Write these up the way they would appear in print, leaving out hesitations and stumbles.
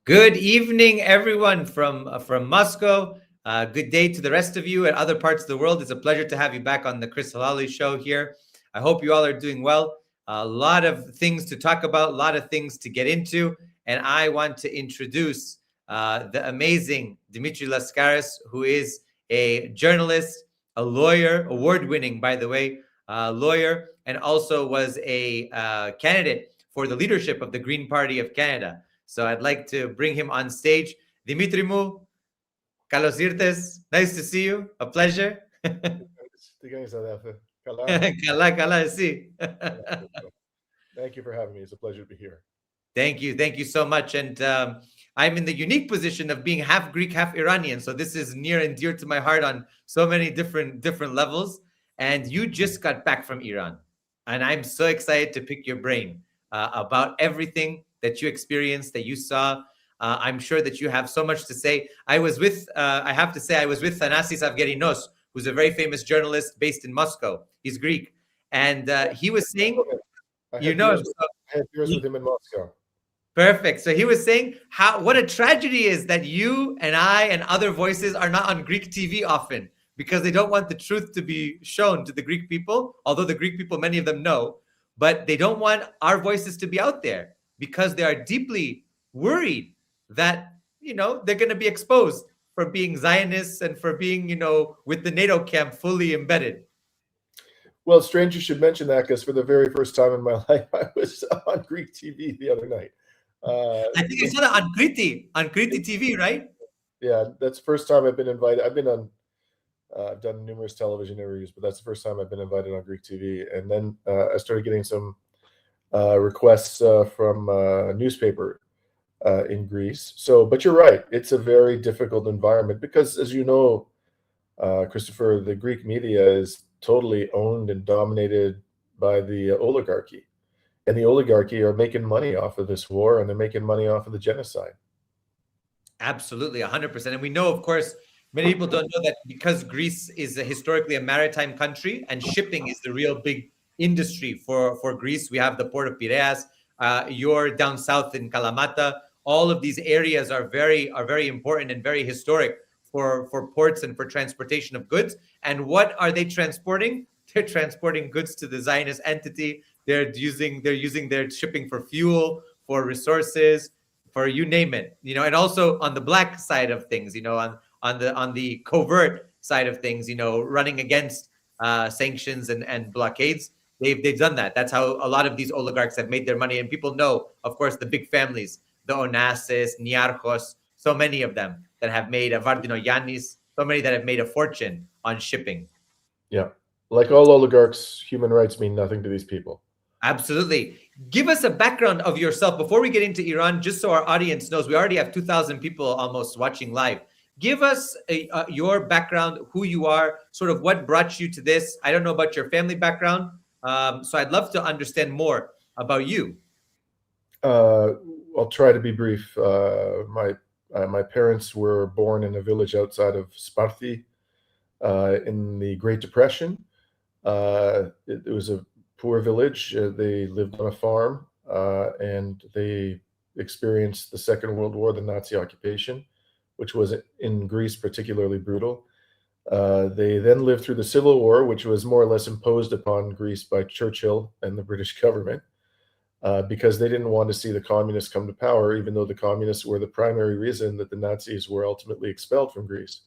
Good evening, everyone from Moscow. Good day to the rest of you at other parts of the world. It's a pleasure to have you back on the Chris Halali show here. I hope you all are doing well. A lot of things to talk about, a lot of things to get into, and I want to introduce the amazing Dimitri Lascaris, who is a journalist, a lawyer, award-winning, by the way, lawyer, and also was a candidate for the leadership of the Green Party of Canada. So I'd like to bring him on stage. Dimitri Mu, Carlos Irtes, nice to see you. A pleasure. Kala, kala, si. Thank you for having me. It's a pleasure to be here. Thank you. Thank you so much. And I'm in the unique position of being half Greek, half Iranian. So this is near and dear to my heart on so many different levels. And you just got back from Iran. And I'm so excited to pick your brain about everything that you experienced, that you saw. I'm sure that you have so much to say. I was with Thanasis Avgerinos, who's a very famous journalist based in Moscow. He's Greek. And he was saying, I had beers with him in Moscow. Perfect. So he was saying what a tragedy is that you and I and other voices are not on Greek TV often, because they don't want the truth to be shown to the Greek people, although the Greek people, many of them know, but they don't want our voices to be out there because they are deeply worried that, they're going to be exposed for being Zionists and for being, with the NATO camp fully embedded. Well, strange you should mention that, because for the very first time in my life, I was on Greek TV the other night. I think I saw that on Kriti TV, right? Yeah, that's the first time I've been invited. I've done numerous television interviews, but that's the first time I've been invited on Greek TV. And then I started getting some requests from a newspaper in Greece. But you're right, it's a very difficult environment because, as you know, Christopher, the Greek media is totally owned and dominated by the oligarchy. And the oligarchy are making money off of this war, and they're making money off of the genocide. Absolutely, 100%. And we know, of course, many people don't know that because Greece is historically a maritime country and shipping is the real big industry for Greece. We have the port of Piraeus. You're down south in Kalamata. All of these areas are very important and very historic for ports and for transportation of goods. And what are they transporting? They're transporting goods to the Zionist entity. They're using their shipping for fuel, for resources, for you name it. And also on the black side of things, on the covert side of things, running against sanctions and blockades. They've done that. That's how a lot of these oligarchs have made their money. And people know, of course, the big families, the Onassis, Niarchos, so many of them that have made Vardinoyannis, so many that have made a fortune on shipping. Yeah. Like all oligarchs, human rights mean nothing to these people. Absolutely. Give us a background of yourself before we get into Iran, just so our audience knows. We already have 2,000 people almost watching live. Give us your background, who you are, sort of what brought you to this. I don't know about your family background, so I'd love to understand more about you. I'll try to be brief. My parents were born in a village outside of Sparti in the Great Depression. It was a poor village. They lived on a farm, and they experienced the Second World War, the Nazi occupation, which was in Greece particularly brutal. They then lived through the Civil War, which was more or less imposed upon Greece by Churchill and the British government, because they didn't want to see the communists come to power, even though the communists were the primary reason that the Nazis were ultimately expelled from Greece.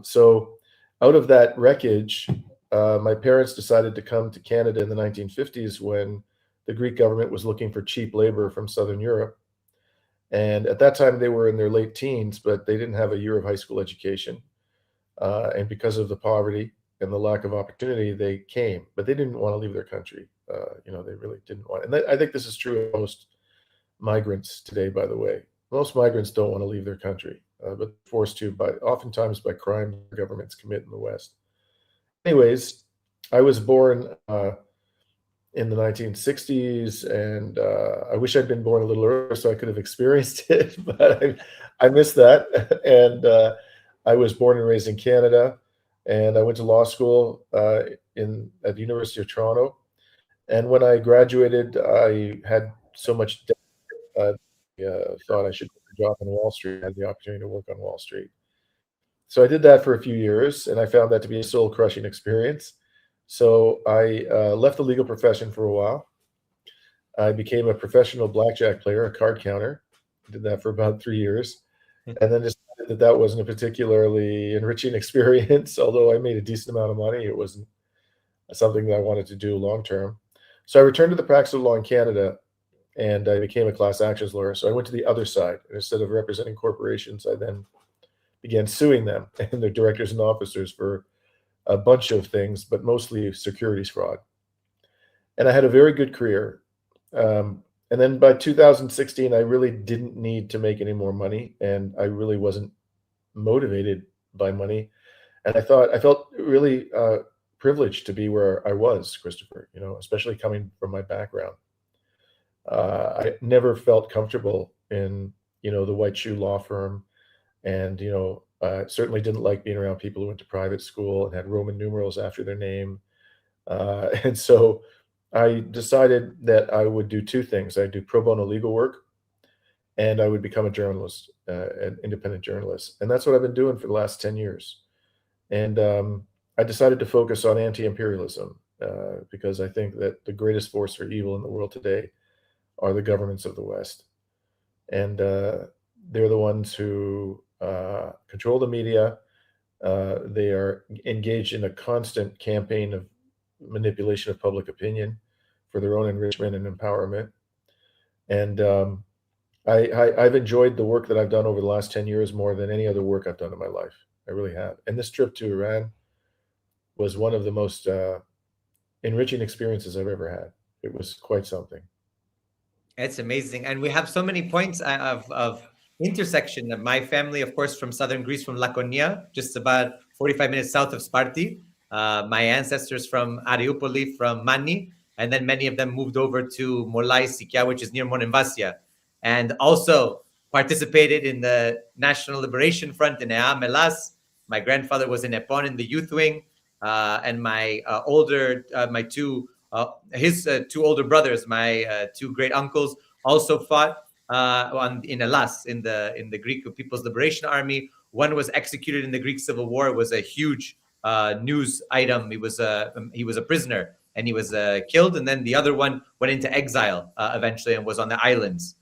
So out of that wreckage, my parents decided to come to Canada in the 1950s when the Greek government was looking for cheap labor from Southern Europe. And at that time, they were in their late teens, but they didn't have a year of high school education. And because of the poverty and the lack of opportunity, they came, but they didn't want to leave their country. They really didn't want. And I think this is true of most migrants today, by the way. Most migrants don't want to leave their country, but forced to oftentimes by crime governments commit in the West. Anyways, I was born in the 1960s, and I wish I'd been born a little earlier so I could have experienced it, but I missed that. And I was born and raised in Canada, and I went to law school at the University of Toronto. And when I graduated, I had so much debt thought I should get a job on Wall Street. I had the opportunity to work on Wall Street. So I did that for a few years, and I found that to be a soul-crushing experience. So I left the legal profession for a while. I became a professional blackjack player, a card counter. I did that for about 3 years, and then decided that that wasn't a particularly enriching experience. Although I made a decent amount of money, it wasn't something that I wanted to do long term. So I returned to the practice of law in Canada, and I became a class actions lawyer. So I went to the other side. Instead of representing corporations, I then began suing them and their directors and officers for a bunch of things, but mostly securities fraud. And I had a very good career. And then by 2016, I really didn't need to make any more money, and I really wasn't motivated by money. And I felt really privileged to be where I was, Christopher, especially coming from my background. I never felt comfortable in, the white shoe law firm. And, certainly didn't like being around people who went to private school and had Roman numerals after their name. And so I decided that I would do two things. I'd do pro bono legal work, and I would become a journalist, an independent journalist. And that's what I've been doing for the last 10 years. And I decided to focus on anti-imperialism because I think that the greatest force for evil in the world today are the governments of the West. And they're the ones who control the media. They are engaged in a constant campaign of manipulation of public opinion for their own enrichment and empowerment. And I've enjoyed the work that I've done over the last 10 years more than any other work I've done in my life. I really have. And this trip to Iran was one of the most enriching experiences I've ever had. It was quite something. It's amazing. And we have so many points of intersection. My family, of course, from southern Greece, from Laconia, just about 45 minutes south of Sparti. My ancestors from Ariupoli, from Mani, and then many of them moved over to Molai Sikia, which is near Monemvasia, and also participated in the National Liberation Front in Ea Melas. My grandfather was in Epon in the youth wing, and his two older brothers, my two great uncles, also fought in Elas in the Greek People's Liberation Army. One was executed in the Greek Civil War. It was a huge news item. He was a prisoner and he was killed. And then the other one went into exile eventually and was on the islands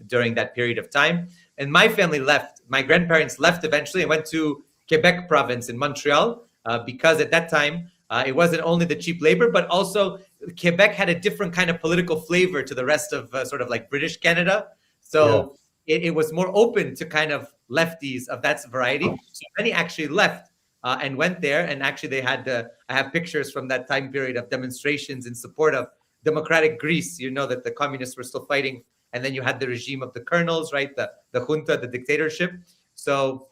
during that period of time. And my family left. My grandparents left eventually and went to Quebec province in Montreal because at that time it wasn't only the cheap labor, but also Quebec had a different kind of political flavor to the rest of sort of like British Canada. So it was more open to kind of lefties of that variety. So many actually left and went there. And actually they had, I have pictures from that time period of demonstrations in support of democratic Greece. You know that the communists were still fighting. And then you had the regime of the colonels, right? The junta, the dictatorship. So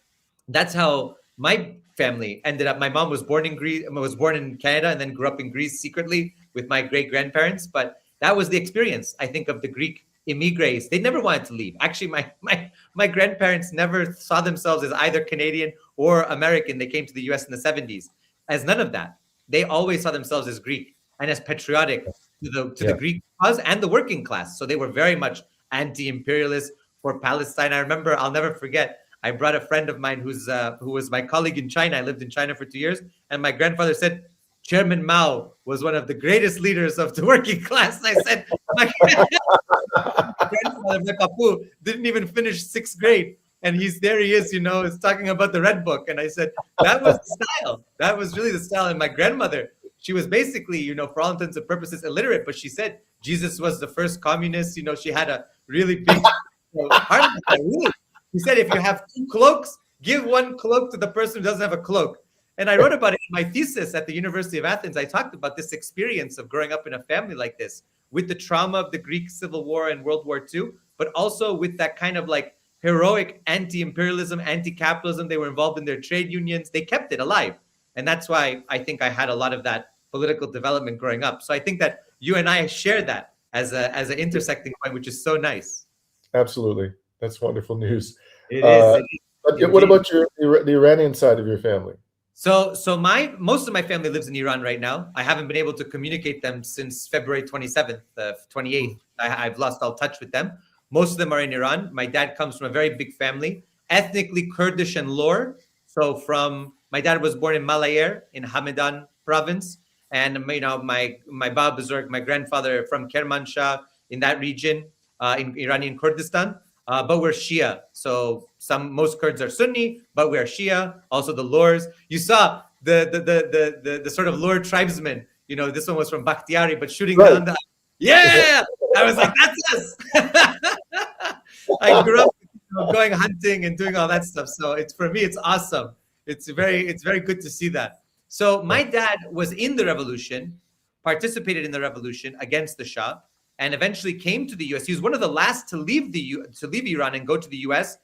that's how my family ended up. My mom was born in Greece, was born in Canada, and then grew up in Greece secretly with my great grandparents. But that was the experience, I think, of the Greek immigrants. They never wanted to leave. Actually, my grandparents never saw themselves as either Canadian or American. They came to the US in the 70s as none of that. They always saw themselves as Greek and as patriotic to the Greek cause and the working class. So they were very much anti-imperialist for Palestine. I remember, I'll never forget, I brought a friend of mine who was my colleague in China. I lived in China for 2 years. And my grandfather said, Chairman Mao was one of the greatest leaders of the working class. And I said, my grandfather, my papu, didn't even finish 6th grade. And he is, is talking about the Red Book. And I said, that was the style. That was really the style. And my grandmother, she was basically, for all intents and purposes, illiterate. But she said Jesus was the first communist. She had a really big heart. Really. He said, if you have 2 cloaks, give 1 cloak to the person who doesn't have a cloak. And I wrote about it in my thesis at the University of Athens. I talked about this experience of growing up in a family like this, with the trauma of the Greek Civil War and World War II, but also with that kind of like heroic anti-imperialism, anti-capitalism. They were involved in their trade unions. They kept it alive. And that's why I think I had a lot of that political development growing up. So I think that you and I share that as an intersecting point, which is so nice. Absolutely. That's wonderful news. It is. But what about the Iranian side of your family? So most of my family lives in Iran right now. I haven't been able to communicate them since February 27th, 28th. I've lost all touch with them. Most of them are in Iran. My dad comes from a very big family, ethnically Kurdish and Lor. So my dad was born in Malayer in Hamadan province, and my Baba Buzurg, my grandfather from Kermanshah in that region, in Iranian Kurdistan. But we're Shia, so most Kurds are Sunni, but we're Shia. Also the Lors. You saw the sort of Lor tribesmen. This one was from Bakhtiari, but shooting down the. Yeah, I was like, that's us. I grew up going hunting and doing all that stuff. So for me, it's awesome. It's very good to see that. So my dad was in the revolution, participated in the revolution against the Shah, and eventually came to the U.S. He was one of the last to leave Iran and go to the U.S.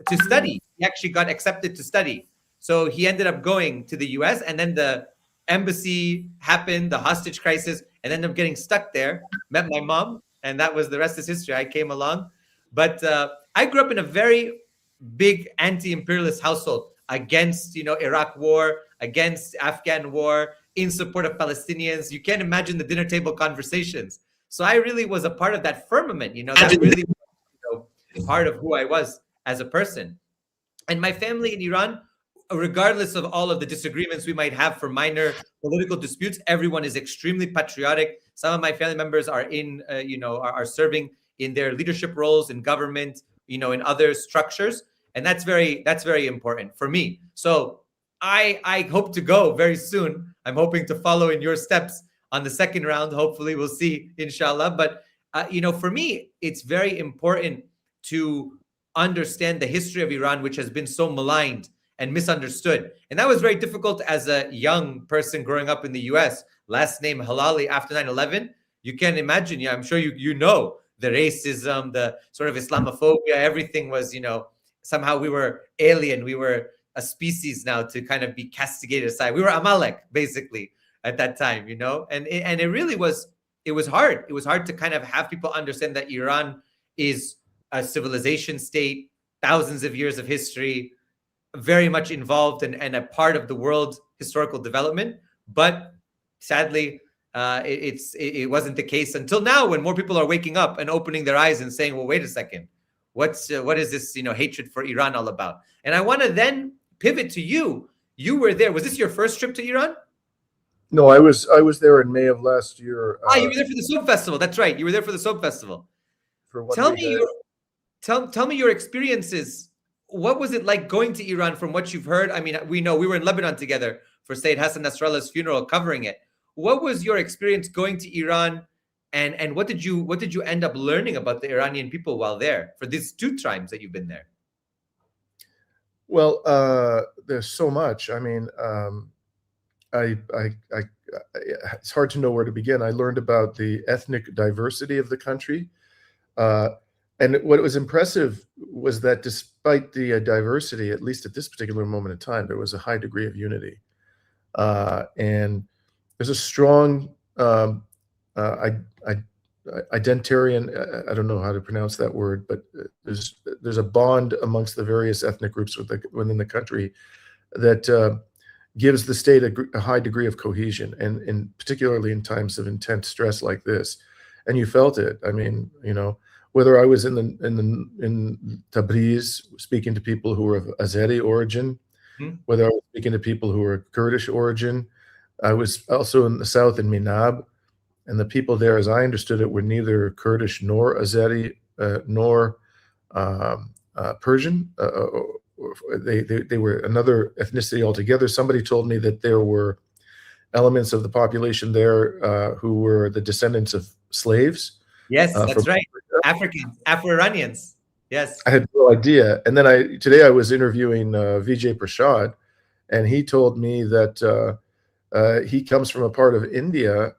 to study. He actually got accepted to study. So he ended up going to the U.S. and then the embassy happened, the hostage crisis, and ended up getting stuck there. Met my mom, and that was the rest is history. I came along. But I grew up in a very big anti-imperialist household against, Iraq war, against Afghan war, in support of Palestinians. You can't imagine the dinner table conversations. So I really was a part of that firmament, that really was, part of who I was as a person. And my family in Iran, regardless of all of the disagreements we might have for minor political disputes, everyone is extremely patriotic. Some of my family members are are serving in their leadership roles in government, in other structures. And that's very important for me. So I hope to go very soon. I'm hoping to follow in your steps on the second round. Hopefully we'll see, inshallah. But, for me, it's very important to understand the history of Iran, which has been so maligned and misunderstood. And that was very difficult as a young person growing up in the US. Last name Halali after 9/11. You can imagine, I'm sure you know the racism, the sort of Islamophobia, everything was, somehow we were alien. We were a species now to kind of be castigated aside. We were Amalek, basically, at that time, and it really was, it was hard. It was hard to kind of have people understand that Iran is a civilization state, thousands of years of history, very much involved and a part of the world historical development. But sadly, it wasn't the case until now, when more people are waking up and opening their eyes and saying, well, wait a second, what is this hatred for Iran all about? And I want to then pivot to you. You were there. Was this your first trip to Iran? No, I was there in May of last year. You were there for the Soap Festival. That's right. You were there for the Soap Festival. Tell me your experiences. What was it like going to Iran from what you've heard? I mean, we know we were in Lebanon together for Sayyid Hassan Nasrallah's funeral, covering it. What was your experience going to Iran, and what did you end up learning about the Iranian people while there for these 2 times that you've been there? Well, there's so much. I mean, it's hard to know where to begin. I learned about the ethnic diversity of the country. And what was impressive was that despite the diversity, at least at this particular moment in time, there was a high degree of unity. And there's a strong identitarian, I don't know how to pronounce that word, but there's a bond amongst the various ethnic groups within the country that gives the state a high degree of cohesion, and particularly in times of intense stress like this. And you felt it. I mean, whether I was in Tabriz speaking to people who were of Azeri origin, whether I was speaking to people who were Kurdish origin, I was also in the south in Minab, and the people there, as I understood it, were neither Kurdish nor Azeri nor Persian. They were another ethnicity altogether. Somebody told me that there were elements of the population there who were the descendants of slaves. Yes, that's right. Africans, Afro-Iranians. Yes. I had no idea. And then today I was interviewing Vijay Prashad, and he told me that he comes from a part of India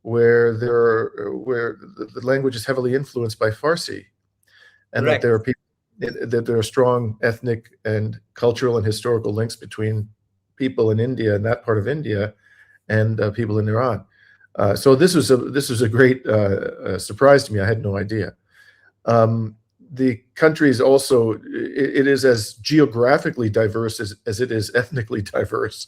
where the language is heavily influenced by Farsi, and Correct. that there are people, that there are strong ethnic and cultural and historical links between people in India and that part of India and people in Iran. So this was a great surprise to me. I had no idea. The country is also, it is as geographically diverse as it is ethnically diverse.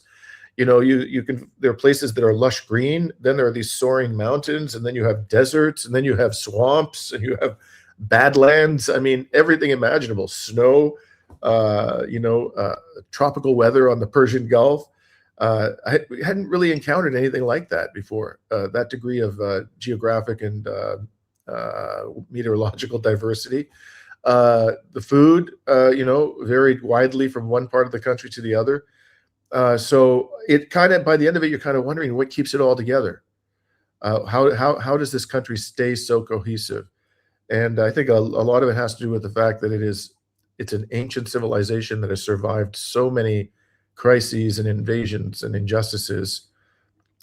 There are places that are lush green, then there are these soaring mountains, and then you have deserts, and then you have swamps, and you have, badlands. I mean, everything imaginable, snow, tropical weather on the Persian Gulf. I hadn't really encountered anything like that before. That degree of geographic and meteorological diversity. The food, varied widely from one part of the country to the other. So it kind of, by the end of it, you're kind of wondering what keeps it all together. How does this country stay so cohesive? And I think a lot of it has to do with the fact that it's an ancient civilization that has survived so many crises and invasions and injustices.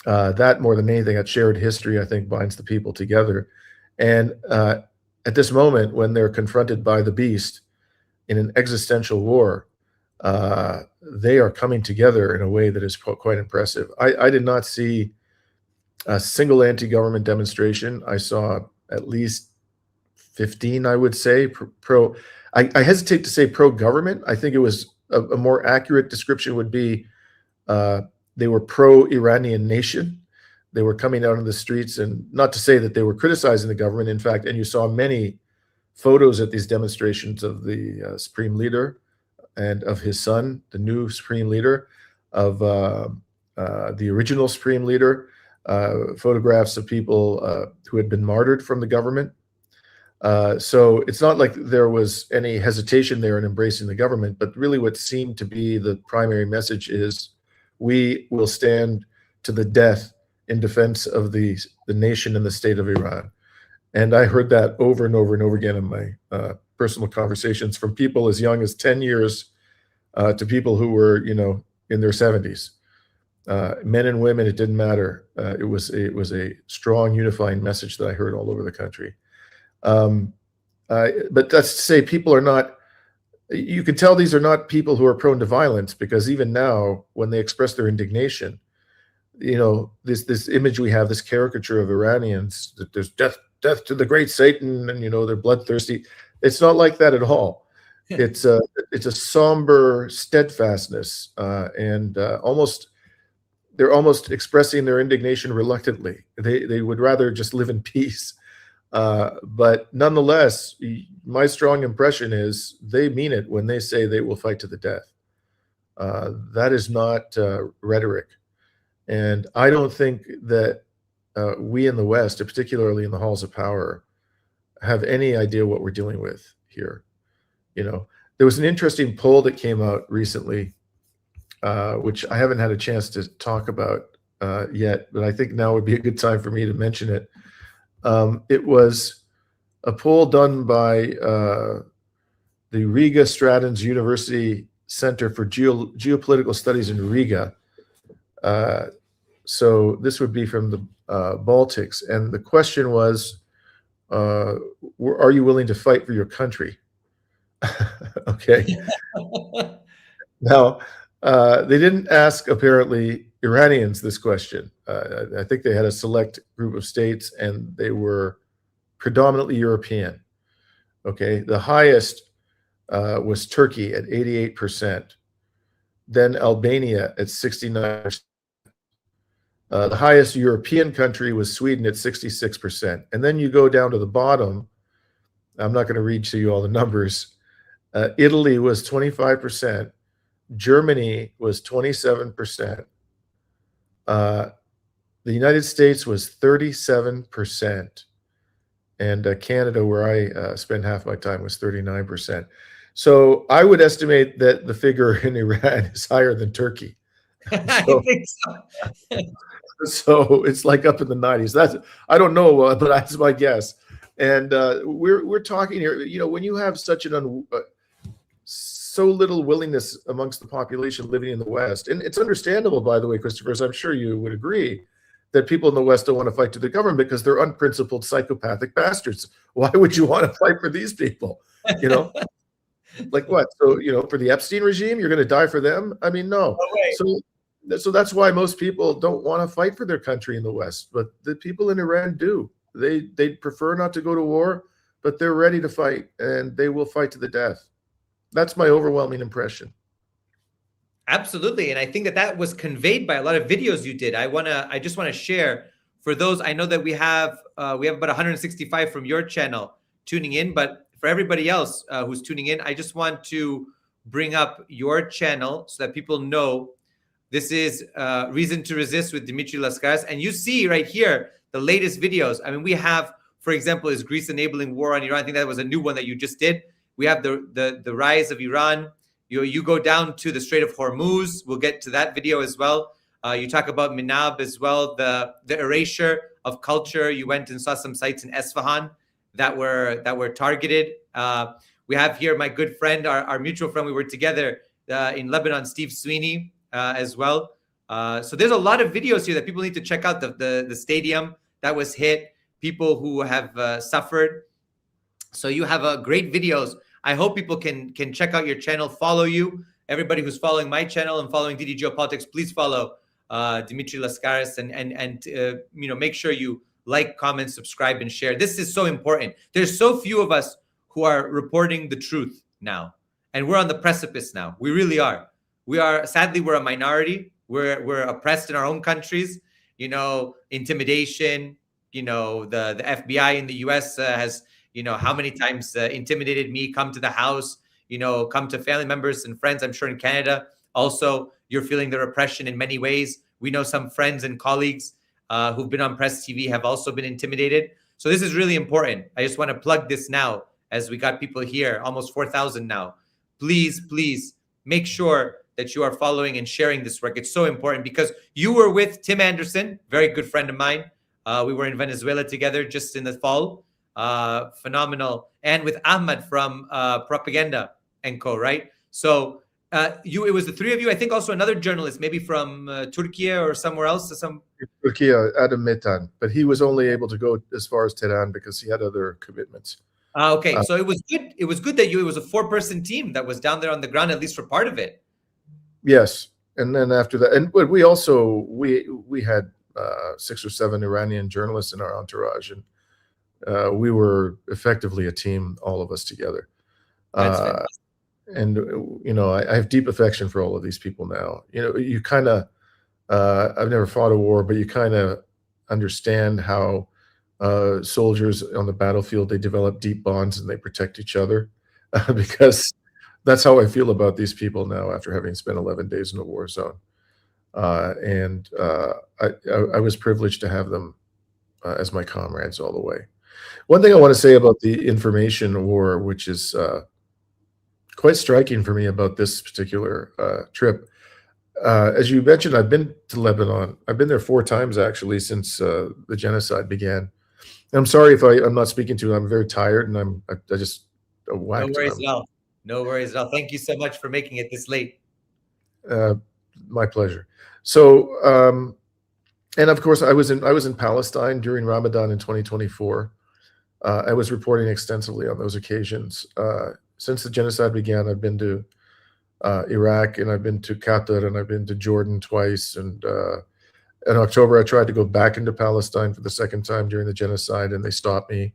That more than anything, that shared history, I think, binds the people together. And at this moment, when they're confronted by the beast in an existential war, they are coming together in a way that is quite impressive. I did not see a single anti-government demonstration. I saw at least 15, I would say, I hesitate to say pro-government. I think it was a more accurate description would be they were pro-Iranian nation. They were coming out on the streets, and not to say that they were criticizing the government, in fact, and you saw many photos at these demonstrations of the supreme leader and of his son, the new supreme leader, of the original supreme leader, photographs of people who had been martyred from the government. So it's not like there was any hesitation there in embracing the government, but really what seemed to be the primary message is we will stand to the death in defense of the nation and the state of Iran. And I heard that over and over and over again in my personal conversations from people as young as 10 years to people who were, in their 70s. Men and women, it didn't matter. It was a strong unifying message that I heard all over the country. But that's to say, people are not, you can tell these are not people who are prone to violence, because even now, when they express their indignation, this image we have, this caricature of Iranians, that there's death to the great Satan, and they're bloodthirsty. It's not like that at all. It's a somber steadfastness, and they're almost expressing their indignation reluctantly. They would rather just live in peace. But nonetheless, my strong impression is they mean it when they say they will fight to the death. That is not rhetoric. And I don't think that we in the West, particularly in the halls of power, have any idea what we're dealing with here. There was an interesting poll that came out recently, which I haven't had a chance to talk about yet, but I think now would be a good time for me to mention it. It was a poll done by the Riga Stratton's University Center for Geopolitical Studies in Riga. So this would be from the Baltics. And the question was, are you willing to fight for your country? Okay. Now, they didn't ask, apparently, Iranians this question. I think they had a select group of states, and they were predominantly European. Okay, the highest was Turkey at 88%, then Albania at 69%. The highest European country was Sweden at 66%. And then you go down to the bottom. I'm not going to read to you all the numbers. Italy was 25%. Germany was 27%. The United States was 37%. And Canada, where I spend half my time, was 39%. So I would estimate that the figure in Iran is higher than Turkey. I think so. So it's like up in the 90s. I don't know, but that's my guess. And we're talking here. When you have such an so little willingness amongst the population living in the West, and it's understandable, by the way, Christopher, as I'm sure you would agree, that people in the West don't want to fight to the government because they're unprincipled, psychopathic bastards. Why would you want to fight for these people? Like what? So for the Epstein regime, you're going to die for them? I mean, no. So that's why most people don't want to fight for their country in the West, but the people in Iran do. They prefer not to go to war, but they're ready to fight, and they will fight to the death. That's my overwhelming impression. Absolutely, and I think that was conveyed by a lot of videos you did. I just want to share for those. I know that we have about 165 from your channel. tuning in. But for everybody else who's tuning in, I just want to bring up your channel so that people know this is Reason to Resist with Dimitri Lascaris. And you see right here the latest videos. I mean, we have, for example, is Greece enabling war on Iran? I think that was a new one that you just did. We have the rise of Iran. You go down to the Strait of Hormuz. We'll get to that video as well. You talk about Minab as well, the erasure of culture. You went and saw some sites in Esfahan that were targeted. We have here my good friend, our mutual friend. We were together in Lebanon, Steve Sweeney, as well. So there's a lot of videos here that people need to check out. The stadium that was hit, people who have suffered. So you have great videos. I hope people can check out your channel, follow you. Everybody who's following my channel and following DD Geopolitics, please follow Dimitri Lascaris and make sure you like, comment, subscribe, and share. This is so important. There's so few of us who are reporting the truth now, and we're on the precipice now. We really are. Sadly, we're a minority. We're oppressed in our own countries. Intimidation. The FBI in the U.S. has how many times intimidated me, come to the house, come to family members and friends. I'm sure in Canada also you're feeling the repression in many ways. We know some friends and colleagues who've been on Press TV have also been intimidated. So this is really important. I just want to plug this now as we got people here, almost 4,000 now. Please make sure that you are following and sharing this work. It's so important because you were with Tim Anderson, very good friend of mine. We were in Venezuela together just in the fall. Phenomenal. And with Ahmad from Propaganda & Co, right? So it was the three of you. I think also another journalist, maybe from Turkey or somewhere else. Turkey, Adam Metan, but he was only able to go as far as Tehran because he had other commitments. Okay, so it was good. It was good that it was a 4-person team that was down there on the ground, at least for part of it. Yes, and then after that, but we also we had 6 or 7 Iranian journalists in our entourage, and we were effectively a team, all of us together. And I have deep affection for all of these people now. You kind of I've never fought a war, but you kind of understand how soldiers on the battlefield, they develop deep bonds and they protect each other because that's how I feel about these people now after having spent 11 days in a war zone. And I was privileged to have them as my comrades all the way. One thing I want to say about the information war, which is quite striking for me about this particular trip. As you mentioned, I've been to Lebanon. I've been there 4 times actually since the genocide began. And I'm sorry if I'm not speaking to you. I'm very tired and I just whacked. No worries at all. No worries at all. Thank you so much for making it this late. My pleasure. So, and of course, I was in Palestine during Ramadan in 2024. I was reporting extensively on those occasions. Since the genocide began, I've been to Iraq, and I've been to Qatar, and I've been to Jordan twice. And in October, I tried to go back into Palestine for the 2nd time during the genocide, and they stopped me.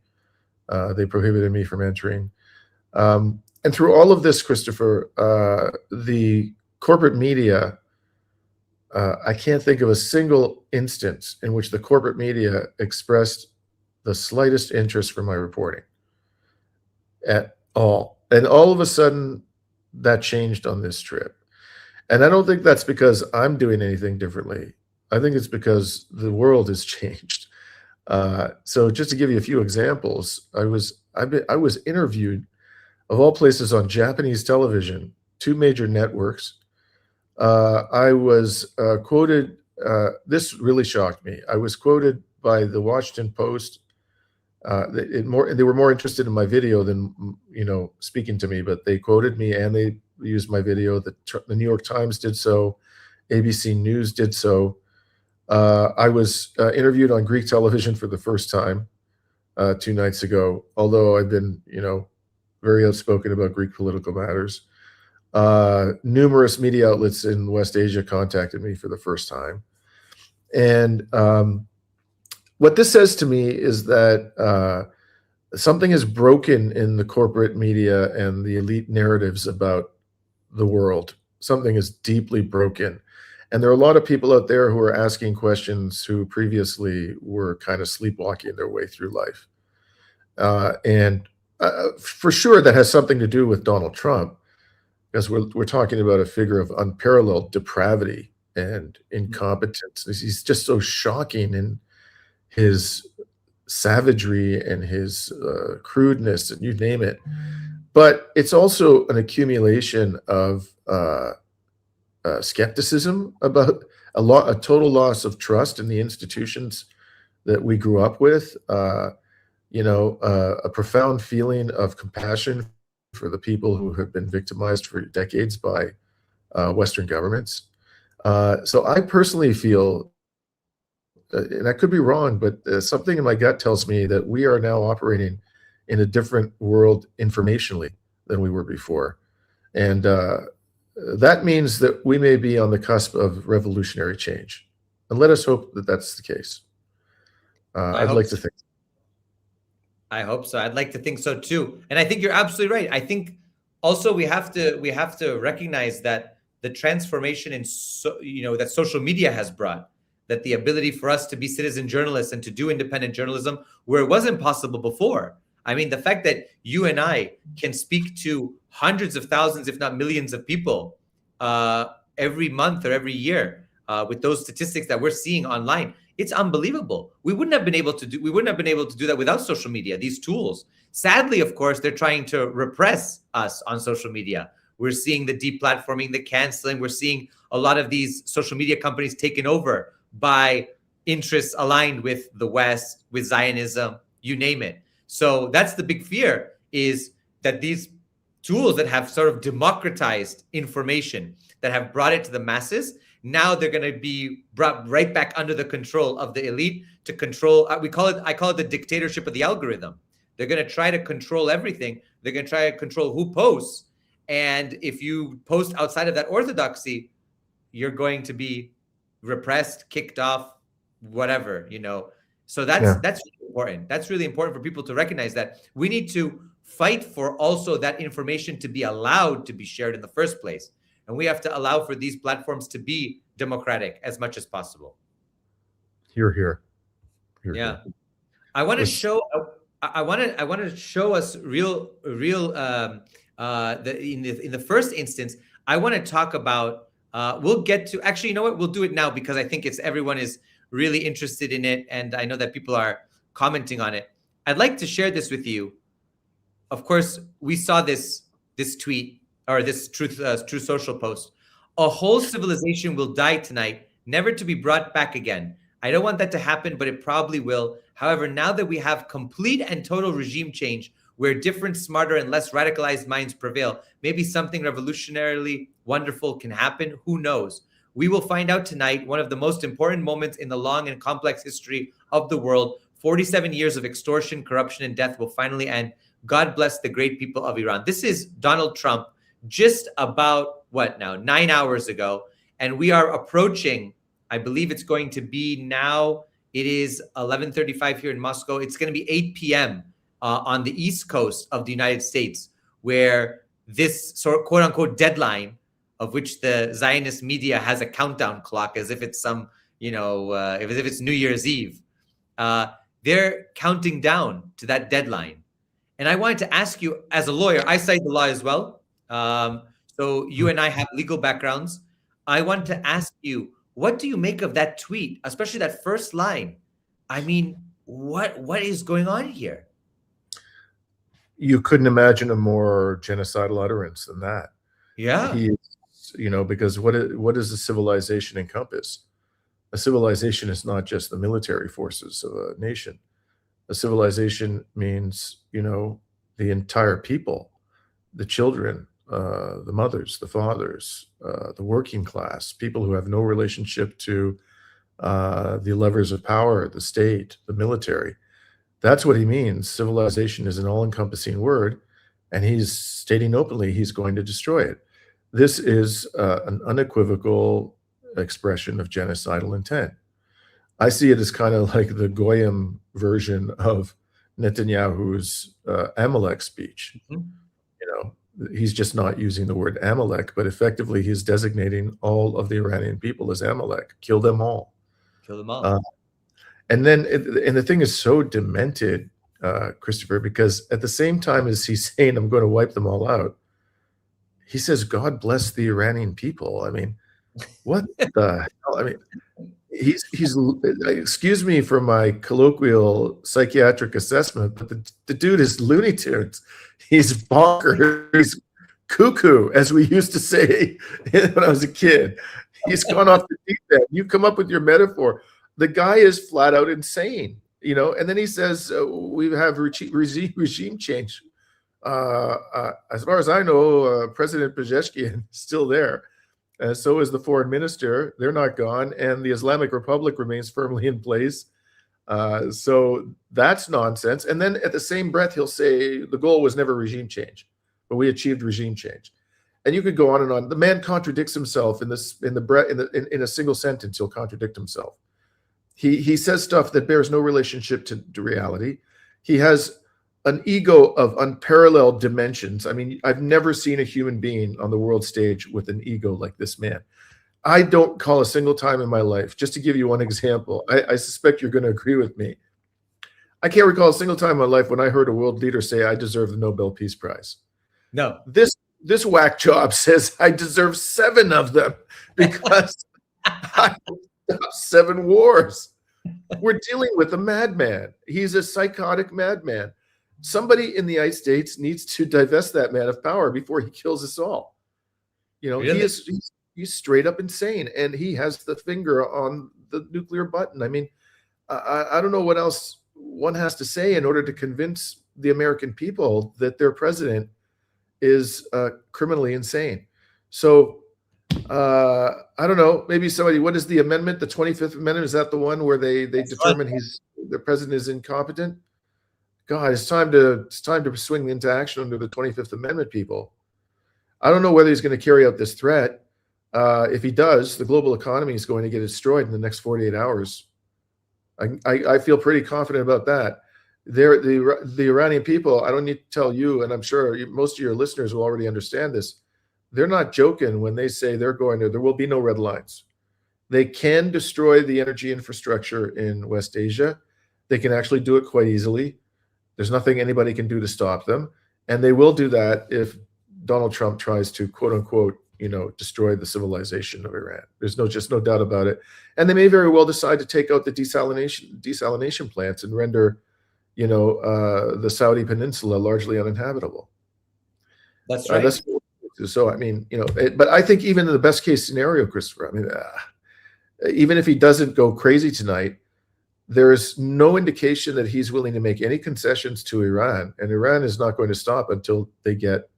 They prohibited me from entering. And through all of this, Christopher, the corporate media, I can't think of a single instance in which the corporate media expressed the slightest interest for my reporting at all. And all of a sudden, that changed on this trip. And I don't think that's because I'm doing anything differently. I think it's because the world has changed. So just to give you a few examples, I was interviewed, of all places, on Japanese television, 2 major networks. I was quoted, this really shocked me. I was quoted by the Washington Post. They were more interested in my video than speaking to me, but they quoted me and they used my video. The New York Times did so. ABC News did so. I was interviewed on Greek television for the first time 2 nights ago, although I've been, very outspoken about Greek political matters. Numerous media outlets in West Asia contacted me for the first time. And what this says to me is that something is broken in the corporate media and the elite narratives about the world. Something is deeply broken. And there are a lot of people out there who are asking questions who previously were kind of sleepwalking their way through life. And For sure, that has something to do with Donald Trump, because we're talking about a figure of unparalleled depravity and incompetence. He's just so shocking in his savagery and his crudeness, and you name it. But it's also an accumulation of skepticism about a total loss of trust in the institutions that we grew up with. A profound feeling of compassion for the people who have been victimized for decades by Western governments. So I personally feel, and I could be wrong, but something in my gut tells me that we are now operating in a different world informationally than we were before. And that means that we may be on the cusp of revolutionary change. And let us hope that that's the case. I'd like to think. I hope so. I'd like to think so too. And I think you're absolutely right. I think also we have to recognize that the transformation in that social media has brought, that the ability for us to be citizen journalists and to do independent journalism where it wasn't possible before. I mean, the fact that you and I can speak to hundreds of thousands, if not millions of people every month or every year with those statistics that we're seeing online, it's unbelievable. We wouldn't have been able to do that without social media, these tools. Sadly, of course, they're trying to repress us on social media. We're seeing the deplatforming, the canceling. We're seeing a lot of these social media companies taken over by interests aligned with the West, with Zionism, you name it. So that's the big fear, is that these tools that have sort of democratized information, that have brought it to the masses, now they're going to be brought right back under the control of the elite to control. I call it the dictatorship of the algorithm. They're going to try to control everything. They're going to try to control who posts. And if you post outside of that orthodoxy, you're going to be repressed, kicked off, whatever, So that's really important. That's really important for people to recognize, that we need to fight for also that information to be allowed to be shared in the first place. And we have to allow for these platforms to be democratic as much as possible. Hear, hear. Yeah. I want to show us real in the first instance. I want to talk about we'll get to, actually, you know what? We'll do it now because I think everyone is really interested in it, and I know that people are commenting on it. I'd like to share this with you. Of course, we saw this tweet, or this Truth Social post. A whole civilization will die tonight, never to be brought back again. I don't want that to happen, but it probably will. However, now that we have complete and total regime change, where different, smarter, and less radicalized minds prevail, maybe something revolutionarily wonderful can happen. Who knows? We will find out tonight, one of the most important moments in the long and complex history of the world. 47 years of extortion, corruption, and death will finally end. God bless the great people of Iran. This is Donald Trump just about, 9 hours ago. And we are approaching, I believe it's going to be now, it is 11:35 here in Moscow. It's going to be 8 p.m. On the East Coast of the United States, where this sort of quote unquote deadline, of which the Zionist media has a countdown clock as if it's some, as if it's New Year's Eve. They're counting down to that deadline. And I wanted to ask you, as a lawyer, I studied the law as well. So you and I have legal backgrounds. I want to ask you, what do you make of that tweet, especially that first line? I mean, what is going on here? You couldn't imagine a more genocidal utterance than that. Yeah. Because what does a civilization encompass? A civilization is not just the military forces of a nation. A civilization means, the entire people, the children, the mothers, the fathers, the working class, people who have no relationship to the levers of power, the state, the military. That's what he means. Civilization is an all-encompassing word, and he's stating openly he's going to destroy it. This is an unequivocal expression of genocidal intent. I see it as kind of like the Goyim version of Netanyahu's Amalek speech. He's just not using the word Amalek, but effectively he's designating all of the Iranian people as Amalek. Kill them all. Kill them all. And then, and the thing is so demented Christopher, because at the same time as he's saying, I'm going to wipe them all out, he says, God bless the Iranian people. I mean, what the hell? I mean, he's excuse me for my colloquial psychiatric assessment, but the dude is Looney Tunes. He's bonkers. He's cuckoo, as we used to say when I was a kid. He's gone off the deep end. You come up with your metaphor. The guy is flat out insane, you know. And then he says we have regime change. As far as I know, President Pezeshkian is still there. So is the foreign minister. They're not gone. And the Islamic Republic remains firmly in place. So that's nonsense. And then at the same breath, he'll say the goal was never regime change, but we achieved regime change. And you could go on and on. The man contradicts himself in a single sentence. He'll contradict himself. He says stuff that bears no relationship to reality. He has an ego of unparalleled dimensions. I mean, I've never seen a human being on the world stage with an ego like this man. I don't call a single time in my life, just to give you one example, I suspect you're going to agree with me. I can't recall a single time in my life when I heard a world leader say, I deserve the Nobel Peace Prize. No. This whack job says I deserve 7 of them because I stopped 7 wars. We're dealing with a madman. He's a psychotic madman. Somebody in the United States needs to divest that man of power before he kills us all. You know, really? He's straight up insane, and he has the finger on the nuclear button. I mean, I don't know what else one has to say in order to convince the American people that their president is criminally insane. So I don't know. Maybe somebody. What is the amendment? The 25th Amendment, is that the one where they determine the president is incompetent? God, it's time to swing into action under the 25th Amendment, people. I don't know whether he's going to carry out this threat. If he does, the global economy is going to get destroyed in the next 48 hours. I feel pretty confident about that. The Iranian people, I don't need to tell you, and I'm sure most of your listeners will already understand this, they're not joking when they say there will be no red lines. They can destroy the energy infrastructure in West Asia. They can actually do it quite easily. There's nothing anybody can do to stop them. And they will do that if Donald Trump tries to, quote unquote, destroy the civilization of Iran. There's just no doubt about it. And they may very well decide to take out the desalination plants and render, the Saudi peninsula largely uninhabitable. That's right. So, I mean, but I think even in the best case scenario, Christopher, I mean, even if he doesn't go crazy tonight, there is no indication that he's willing to make any concessions to Iran, and Iran is not going to stop until they get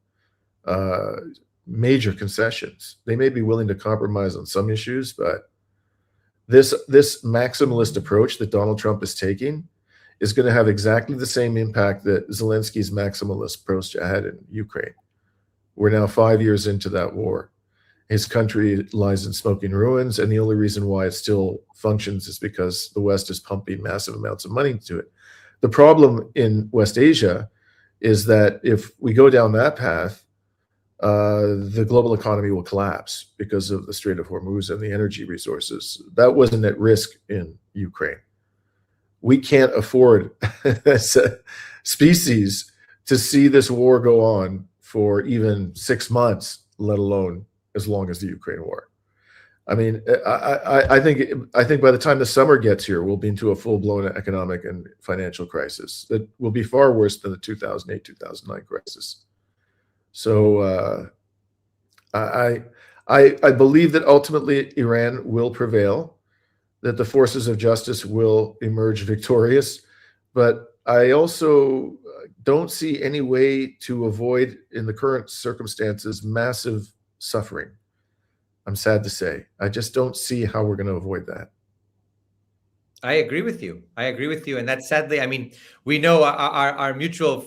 major concessions. They may be willing to compromise on some issues, but this maximalist approach that Donald Trump is taking is going to have exactly the same impact that Zelensky's maximalist approach had in Ukraine. We're now 5 years into that war. His country lies in smoking ruins, and the only reason why it still functions is because the West is pumping massive amounts of money into it. The problem in West Asia is that if we go down that path, the global economy will collapse because of the Strait of Hormuz and the energy resources. That wasn't at risk in Ukraine. We can't afford as a species to see this war go on for even 6 months, let alone as long as the Ukraine war. I mean, I think by the time the summer gets here, we'll be into a full-blown economic and financial crisis that will be far worse than the 2008-2009 crisis. So I believe that ultimately Iran will prevail, that the forces of justice will emerge victorious, but I also don't see any way to avoid, in the current circumstances, massive suffering. I'm sad to say. I just don't see how we're going to avoid that. I agree with you. And that's sadly, I mean, we know our mutual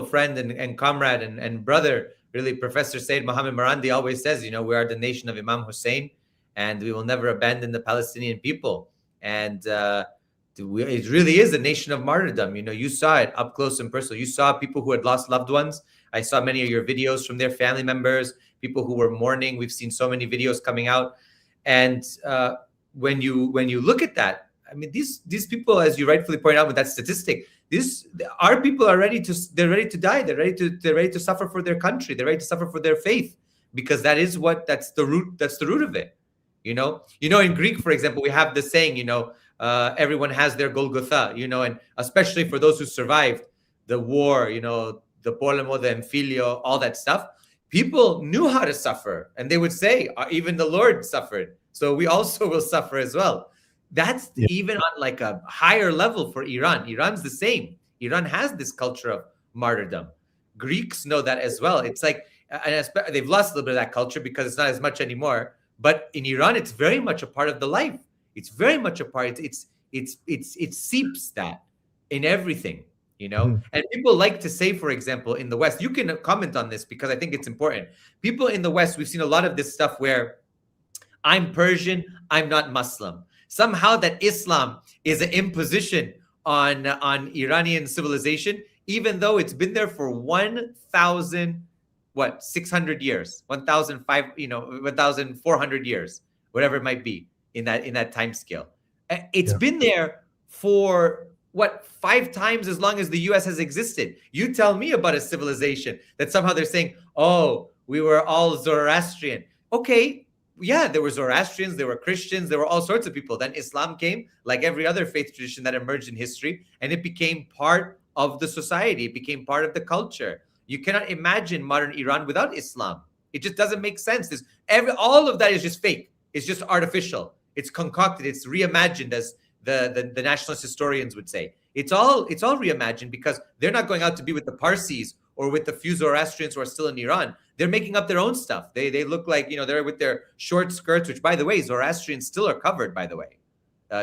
friend and comrade and brother, really, Professor Sayyid Mohammed Marandi always says, we are the nation of Imam Hussein, and we will never abandon the Palestinian people. And it really is a nation of martyrdom. You saw it up close and personal. You saw people who had lost loved ones. I saw many of your videos from their family members, people who were mourning. We've seen so many videos coming out. And when you look at that, I mean, these people, as you rightfully point out with that statistic, our people are ready to they're ready to die. They're ready to suffer for their country. They're ready to suffer for their faith, because that's the root of it. In Greek, for example, we have the saying, everyone has their Golgotha, and especially for those who survived the war, the polemo, the emphilio, all that stuff. People knew how to suffer, and they would say, even the Lord suffered, so we also will suffer as well. That's even on like a higher level for Iran. Iran's the same. Iran has this culture of martyrdom. Greeks know that as well. It's like, and they've lost a little bit of that culture because it's not as much anymore. But in Iran, it's very much a part of the life. It's very much a part. It seeps that in everything, And people like to say, for example, in the West, you can comment on this because I think it's important. People in the West, we've seen a lot of this stuff where I'm Persian, I'm not Muslim. Somehow that Islam is an imposition on Iranian civilization, even though it's been there for 600 years, 1,400 years, whatever it might be in that time scale. It's been there for 5 times as long as the US has existed. You tell me about a civilization that somehow they're saying, oh, we were all Zoroastrian. Okay, yeah, there were Zoroastrians, there were Christians, there were all sorts of people. Then Islam came, like every other faith tradition that emerged in history, and it became part of the society. It became part of the culture. You cannot imagine modern Iran without Islam. It just doesn't make sense. All of that is just fake. It's just artificial. It's concocted. It's reimagined, as the nationalist historians would say. It's all reimagined because they're not going out to be with the Parsis or with the few Zoroastrians who are still in Iran. They're making up their own stuff. They look like, they're with their short skirts, which, by the way, Zoroastrians still are covered, by the way.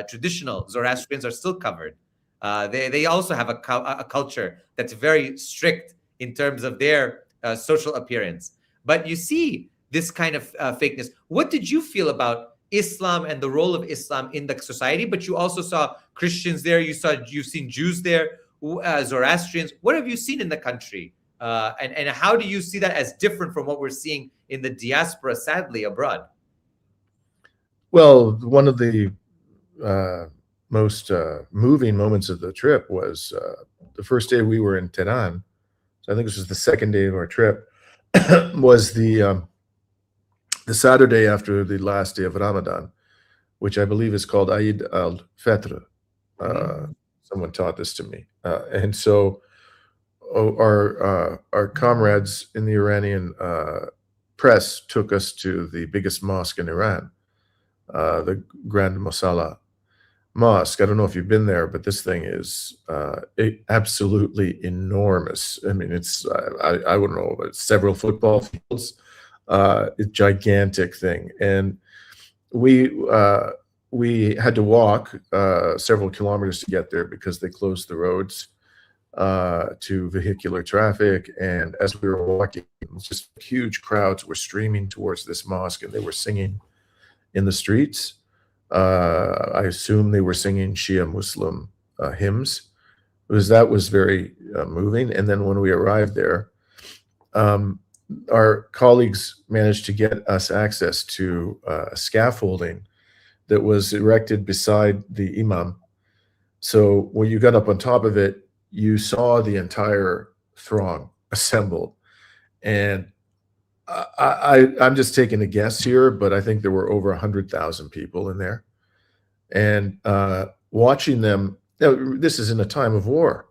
Traditional Zoroastrians are still covered. They also have a culture that's very strict in terms of their social appearance. But you see this kind of fakeness. What did you feel about Islam and the role of Islam in the society? But you also saw Christians there. You've seen Jews there, Zoroastrians. What have you seen in the country? And how do you see that as different from what we're seeing in the diaspora, sadly, abroad? Well, one of the most moving moments of the trip was the first day we were in Tehran. So I think this was the second day of our trip. Was the Saturday after the last day of Ramadan, which I believe is called Eid al-Fitr. Someone taught this to me, and so our comrades in the Iranian press took us to the biggest mosque in Iran, the Grand Mosalla Mosque. I don't know if you've been there, but this thing is absolutely enormous. I mean, it's I wouldn't know, but several football fields. A gigantic thing, and we had to walk several kilometers to get there because they closed the roads to vehicular traffic. And as we were walking, just huge crowds were streaming towards this mosque, and they were singing in the streets. I assume they were singing Shia Muslim hymns, because that was very moving. And then when we arrived there, our colleagues managed to get us access to scaffolding that was erected beside the imam. So when you got up on top of it, you saw the entire throng assembled. And I'm just taking a guess here, but I think there were over 100,000 people in there. And watching them, this is in a time of war.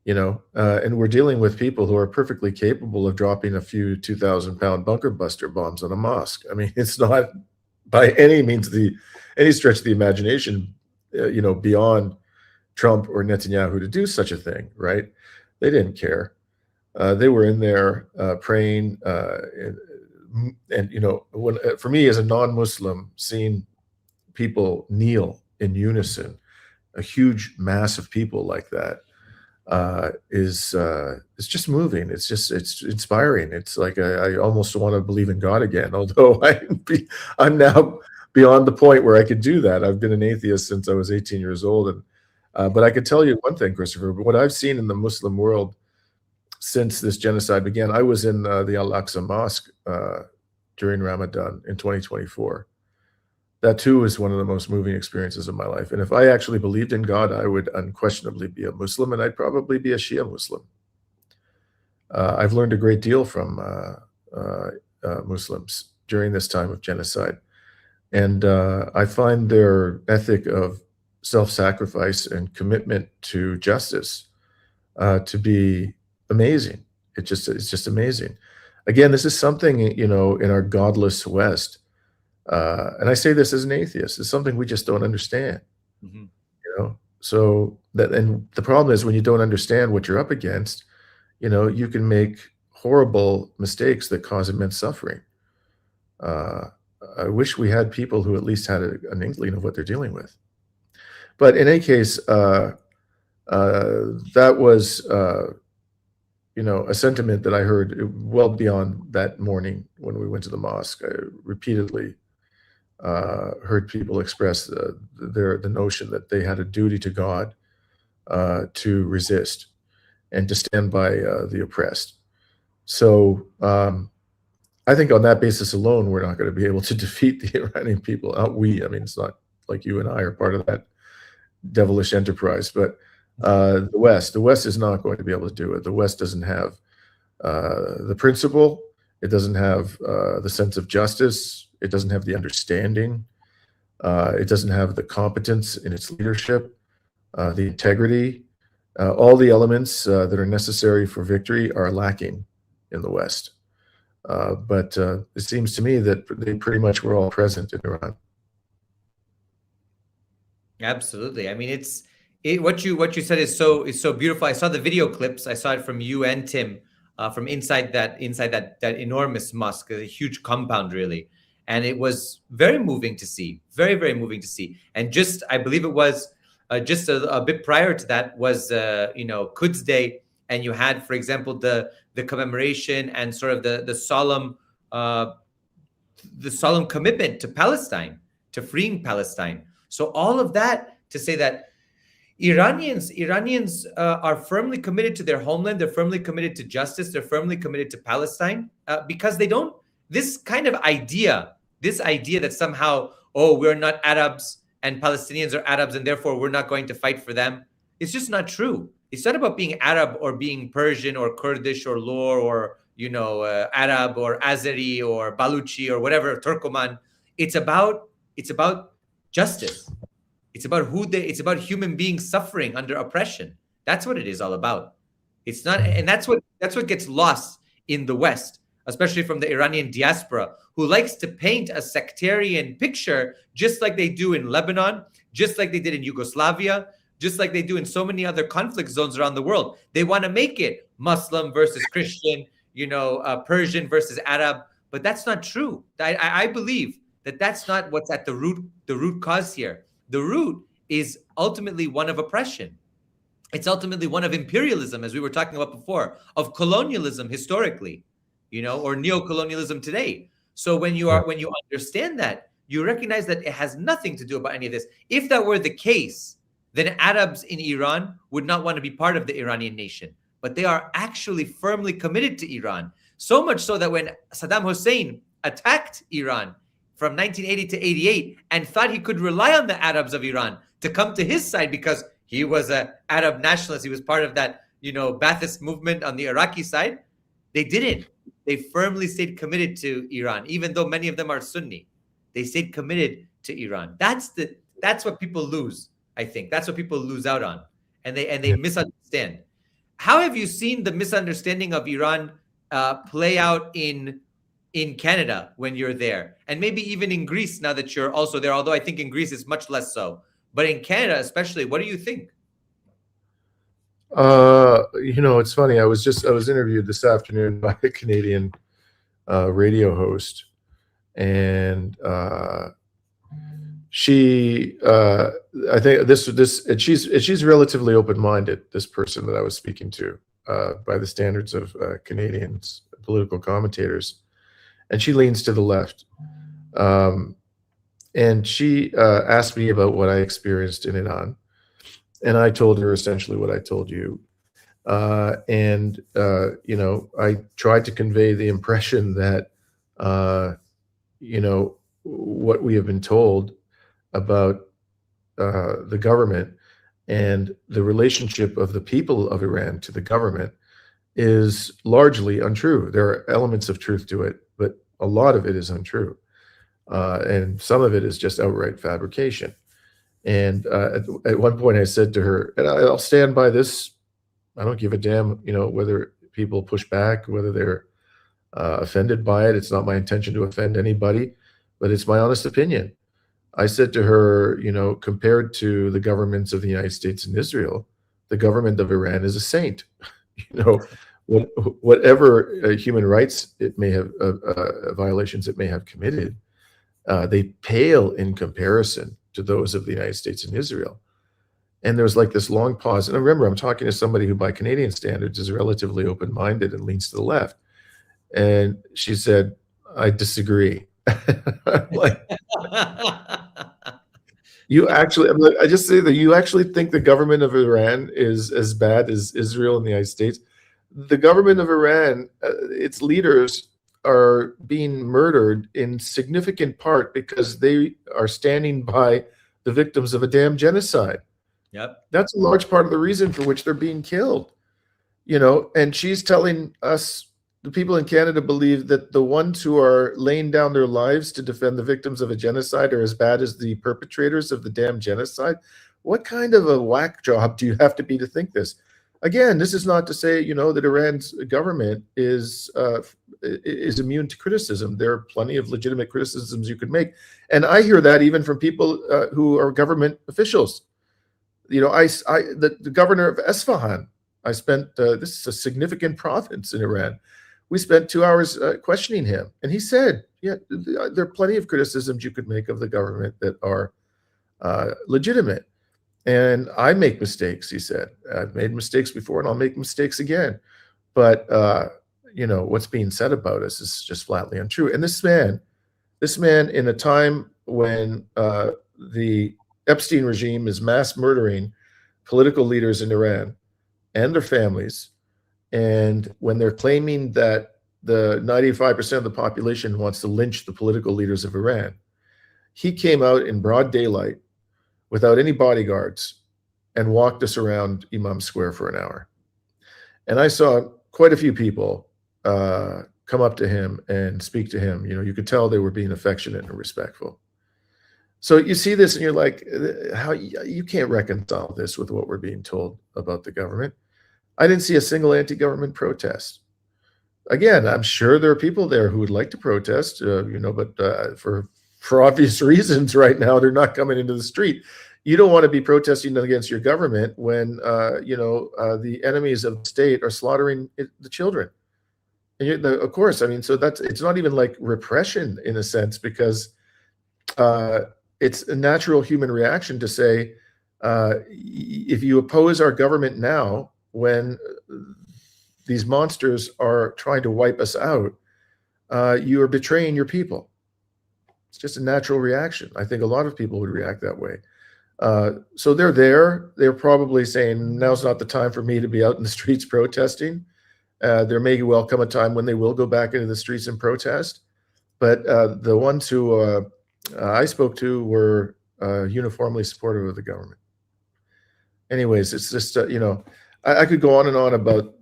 And we're dealing with people who are perfectly capable of dropping a few 2,000-pound bunker buster bombs on a mosque. I mean, it's not by any means any stretch of the imagination, beyond Trump or Netanyahu to do such a thing, right? They didn't care. They were in there praying, and for me as a non-Muslim, seeing people kneel in unison, a huge mass of people like that, is just moving. It's inspiring. It's like I almost want to believe in God again, although I'm now beyond the point where I could do that. I've been an atheist since I was 18 years old, and but I could tell you one thing, Christopher. What I've seen in the Muslim world since this genocide began, I was in the Al-Aqsa Mosque during Ramadan in 2024. that too is one of the most moving experiences of my life. And if I actually believed in God, I would unquestionably be a Muslim, and I'd probably be a Shia Muslim. I've learned a great deal from Muslims during this time of genocide. And I find their ethic of self-sacrifice and commitment to justice to be amazing. It's just amazing. Again, this is something, in our godless West. And I say this as an atheist, it's something we just don't understand. Mm-hmm. So and the problem is when you don't understand what you're up against, you can make horrible mistakes that cause immense suffering. I wish we had people who at least had an inkling of what they're dealing with. But in any case, that was, a sentiment that I heard well beyond that morning when we went to the mosque. I repeatedly heard people express the notion that they had a duty to God to resist and to stand by the oppressed. So I think on that basis alone, we're not going to be able to defeat the Iranian people. I mean, it's not like you and I are part of that devilish enterprise, but the West is not going to be able to do it. The West doesn't have the principle. It doesn't have the sense of justice. It doesn't have the understanding. It doesn't have the competence in its leadership, the integrity. All the elements that are necessary for victory are lacking in the West. But it seems to me that they pretty much were all present in Iran. Absolutely. I mean, what you said is so beautiful. I saw the video clips. I saw it from you and Tim from inside that enormous mosque, a huge compound, really. And it was very moving to see, very, very moving to see. And I believe it was just a bit prior to that was, Quds Day. And you had, for example, the commemoration and sort of the solemn commitment to Palestine, to freeing Palestine. So all of that to say that Iranians are firmly committed to their homeland. They're firmly committed to justice. They're firmly committed to Palestine because they don't. This kind of idea, that somehow, we're not Arabs and Palestinians are Arabs and therefore we're not going to fight for them. It's just not true. It's not about being Arab or being Persian or Kurdish or Lor or Arab or Azeri or Baluchi or whatever, Turkoman. It's about justice. It's about human beings suffering under oppression. That's what it is all about. It's not, and that's what gets lost in the West, especially from the Iranian diaspora, who likes to paint a sectarian picture, just like they do in Lebanon, just like they did in Yugoslavia, just like they do in so many other conflict zones around the world. They want to make it Muslim versus Christian, Persian versus Arab, but that's not true. I believe that that's not what's at the root cause here. The root is ultimately one of oppression. It's ultimately one of imperialism, as we were talking about before, of colonialism historically, or neo-colonialism today. So when you understand that, you recognize that it has nothing to do about any of this. If that were the case, then Arabs in Iran would not want to be part of the Iranian nation. But they are actually firmly committed to Iran. So much so that when Saddam Hussein attacked Iran from 1980 to 88 and thought he could rely on the Arabs of Iran to come to his side because he was an Arab nationalist, he was part of that, Ba'athist movement on the Iraqi side, they didn't. They firmly stayed committed to Iran, even though many of them are Sunni. They stayed committed to Iran. That's what people lose, I think. That's what people lose out on. And they misunderstand. How have you seen the misunderstanding of Iran play out in Canada when you're there? And maybe even in Greece now that you're also there, although I think in Greece it's much less so. But in Canada especially, what do you think? It's funny. I was interviewed this afternoon by a Canadian radio host, and she, I think and she's relatively open-minded. This person that I was speaking to, by the standards of Canadians, political commentators, and she leans to the left. And she asked me about what I experienced in Iran. And I told her essentially what I told you. I tried to convey the impression that, what we have been told about the government and the relationship of the people of Iran to the government is largely untrue. There are elements of truth to it, but a lot of it is untrue. And some of it is just outright fabrication. And at one point I said to her, and I'll stand by this, I don't give a damn, whether people push back, whether they're offended by it. It's not my intention to offend anybody, but it's my honest opinion. I said to her, compared to the governments of the United States and Israel, the government of Iran is a saint. you know, whatever human rights it may have, violations it may have committed, they pale in comparison to those of the United States and Israel. And there was like this long pause. And I remember I'm talking to somebody who, by Canadian standards, is relatively open-minded and leans to the left. And she said, I disagree. Like, I just say that you actually think the government of Iran is as bad as Israel and the United States? The government of Iran, its leaders are being murdered in significant part because they are standing by the victims of a damn genocide. Yep. That's a large part of the reason for which they're being killed. And she's telling us, the people in Canada, believe that the ones who are laying down their lives to defend the victims of a genocide are as bad as the perpetrators of the damn genocide. What kind of a whack job do you have to be to think this? Again, this is not to say, that Iran's government is immune to criticism. There are plenty of legitimate criticisms you could make. And I hear that even from people who are government officials. The governor of Esfahan, I spent, this is a significant province in Iran. We spent 2 hours questioning him. And he said, yeah, there are plenty of criticisms you could make of the government that are legitimate. And I make mistakes, he said. I've made mistakes before and I'll make mistakes again. But, what's being said about us is just flatly untrue. And this man, in a time when the Epstein regime is mass murdering political leaders in Iran and their families, and when they're claiming that the 95% of the population wants to lynch the political leaders of Iran, he came out in broad daylight without any bodyguards and walked us around Imam Square for an hour. And I saw quite a few people come up to him and speak to him. You could tell they were being affectionate and respectful. So you see this and you're like, how you can't reconcile this with what we're being told about the government. I didn't see a single anti-government protest. Again, I'm sure there are people there who would like to protest, but for obvious reasons right now, they're not coming into the street. You don't want to be protesting against your government when, the enemies of the state are slaughtering the children. And of course, so it's not even like repression in a sense, because it's a natural human reaction to say, if you oppose our government now, when these monsters are trying to wipe us out, you are betraying your people. It's just a natural reaction. I think a lot of people would react that way. So they're there. They're probably saying, now's not the time for me to be out in the streets protesting. There may well come a time when they will go back into the streets and protest. But the ones who I spoke to were uniformly supportive of the government. Anyways, it's just, I could go on and on about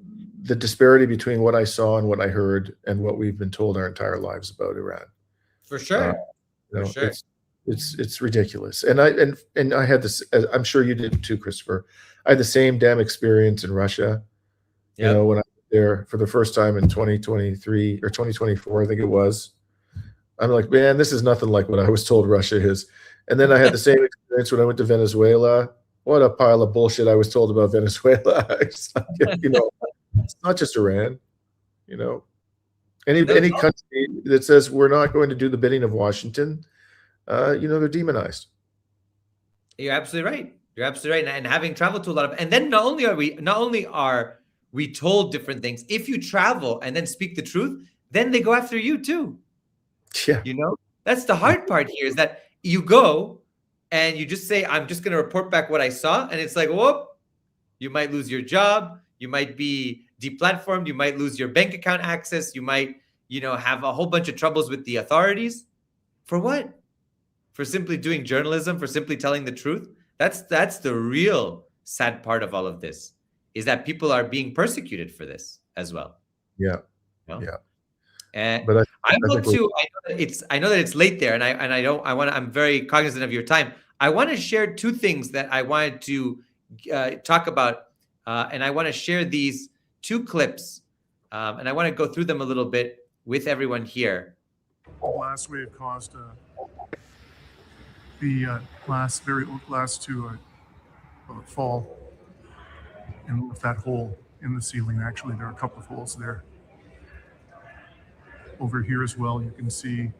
the disparity between what I saw and what I heard and what we've been told our entire lives about Iran. For sure. For sure. It's ridiculous. And I had this, I'm sure you did too, Christopher. I had the same damn experience in Russia. Yep. When I was there for the first time in 2023 or 2024, I think it was. I'm like, man, this is nothing like what I was told Russia is. And then I had the same experience when I went to Venezuela. What a pile of bullshit I was told about Venezuela. It's not just Iran. Any country that says we're not going to do the bidding of Washington, they're demonized. You're absolutely right. You're absolutely right. And having traveled to a lot of, and then not only are we told different things, if you travel and then speak the truth, then they go after you too. Yeah. That's the hard part here, is that you go and you just say, I'm just going to report back what I saw. And it's like, whoop, you might lose your job. You might be deplatformed. You might lose your bank account access. You might, have a whole bunch of troubles with the authorities. For what? For simply doing journalism, for simply telling the truth? That's the real sad part of all of this, is that people are being persecuted for this as well. Yeah. You know? Yeah. And But I I want think to. I know that it's late there, and I don't. I want. I'm very cognizant of your time. I want to share two things that I wanted to talk about, and I want to share these two clips, and I want to go through them a little bit with everyone here. The blast wave caused the very old glass to fall and left that hole in the ceiling. Actually, there are a couple of holes there. Over here as well, you can see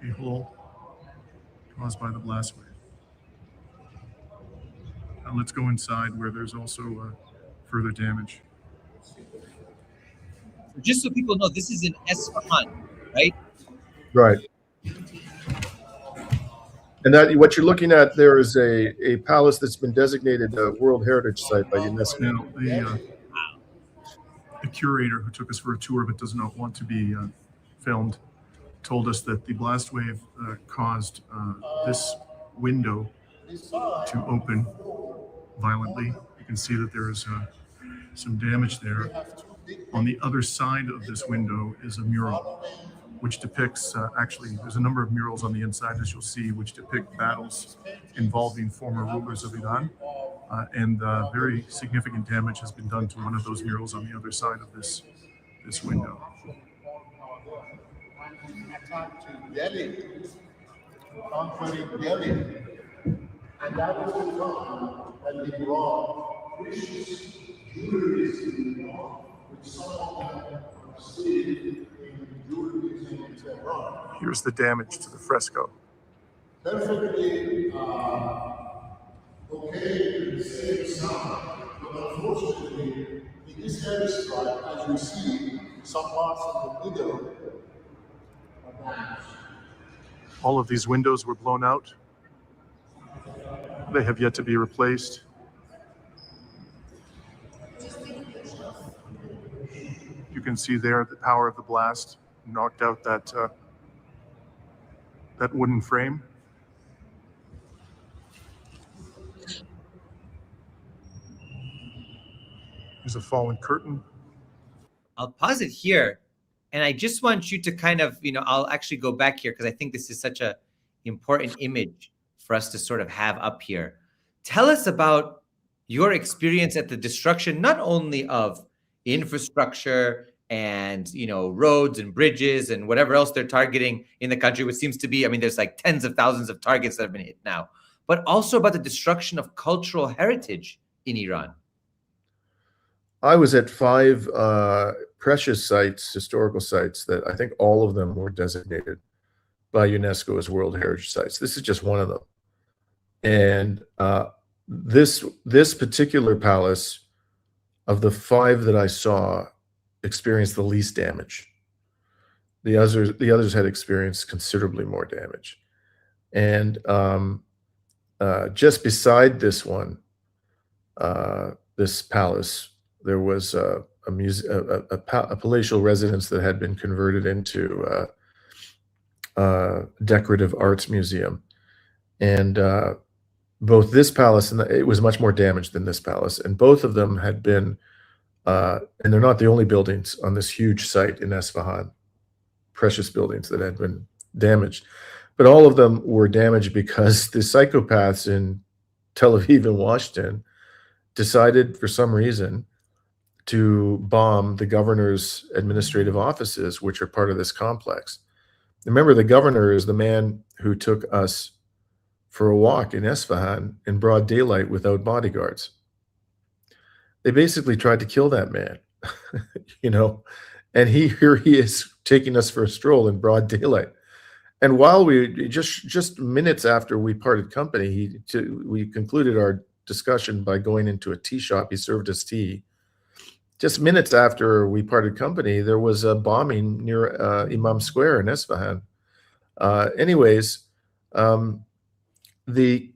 a hole caused by the blast wave. Now let's go inside where there's also further damage. Just so people know, this is in Esfahan, right? Right. And that what you're looking at there is a palace that's been designated a World Heritage Site by UNESCO. Now, the curator who took us for a tour but does not want to be filmed told us that the blast wave caused this window to open violently. You can see that there is some damage there. On the other side of this window is a mural which depicts, actually, there's a number of murals on the inside, as you'll see, which depict battles involving former rulers of Iran. And very significant damage has been done to one of those murals on the other side of this window. Attack to Delhi, conquering Delhi, and that was the time when they brought precious jewelry to Iran, which some of them are still in jewelry in Tehran. Here's the damage to the fresco. Perfectly okay in the same sound, but unfortunately, in this area strike, as you see, some parts of the middle are damaged. All of these windows were blown out. They have yet to be replaced. You can see there the power of the blast knocked out that wooden frame. There's a fallen curtain. I'll pause it here, and I just want you to kind of, I'll actually go back here because I think this is such a important image for us to sort of have up here. Tell us about your experience at the destruction, not only of infrastructure and, roads and bridges and whatever else they're targeting in the country, which seems to be, there's like tens of thousands of targets that have been hit now, but also about the destruction of cultural heritage in Iran. I was at 5 precious sites, historical sites, that I think all of them were designated by UNESCO as World Heritage Sites. This is just one of them. And this particular palace, of the 5 that I saw, experienced the least damage. The others had experienced considerably more damage. And just beside this one, this palace, there was a palatial residence that had been converted into a decorative arts museum. And both this palace and it was much more damaged than this palace. And both of them had been, and they're not the only buildings on this huge site in Esfahan, precious buildings that had been damaged. But all of them were damaged because the psychopaths in Tel Aviv and Washington decided for some reason to bomb the governor's administrative offices, which are part of this complex. Remember, the governor is the man who took us for a walk in Esfahan in broad daylight without bodyguards. They basically tried to kill that man, and here he is taking us for a stroll in broad daylight. And while we just minutes after we parted company, we concluded our discussion by going into a tea shop. He served us tea. Just minutes after we parted company, there was a bombing near Imam Square in Esfahan. The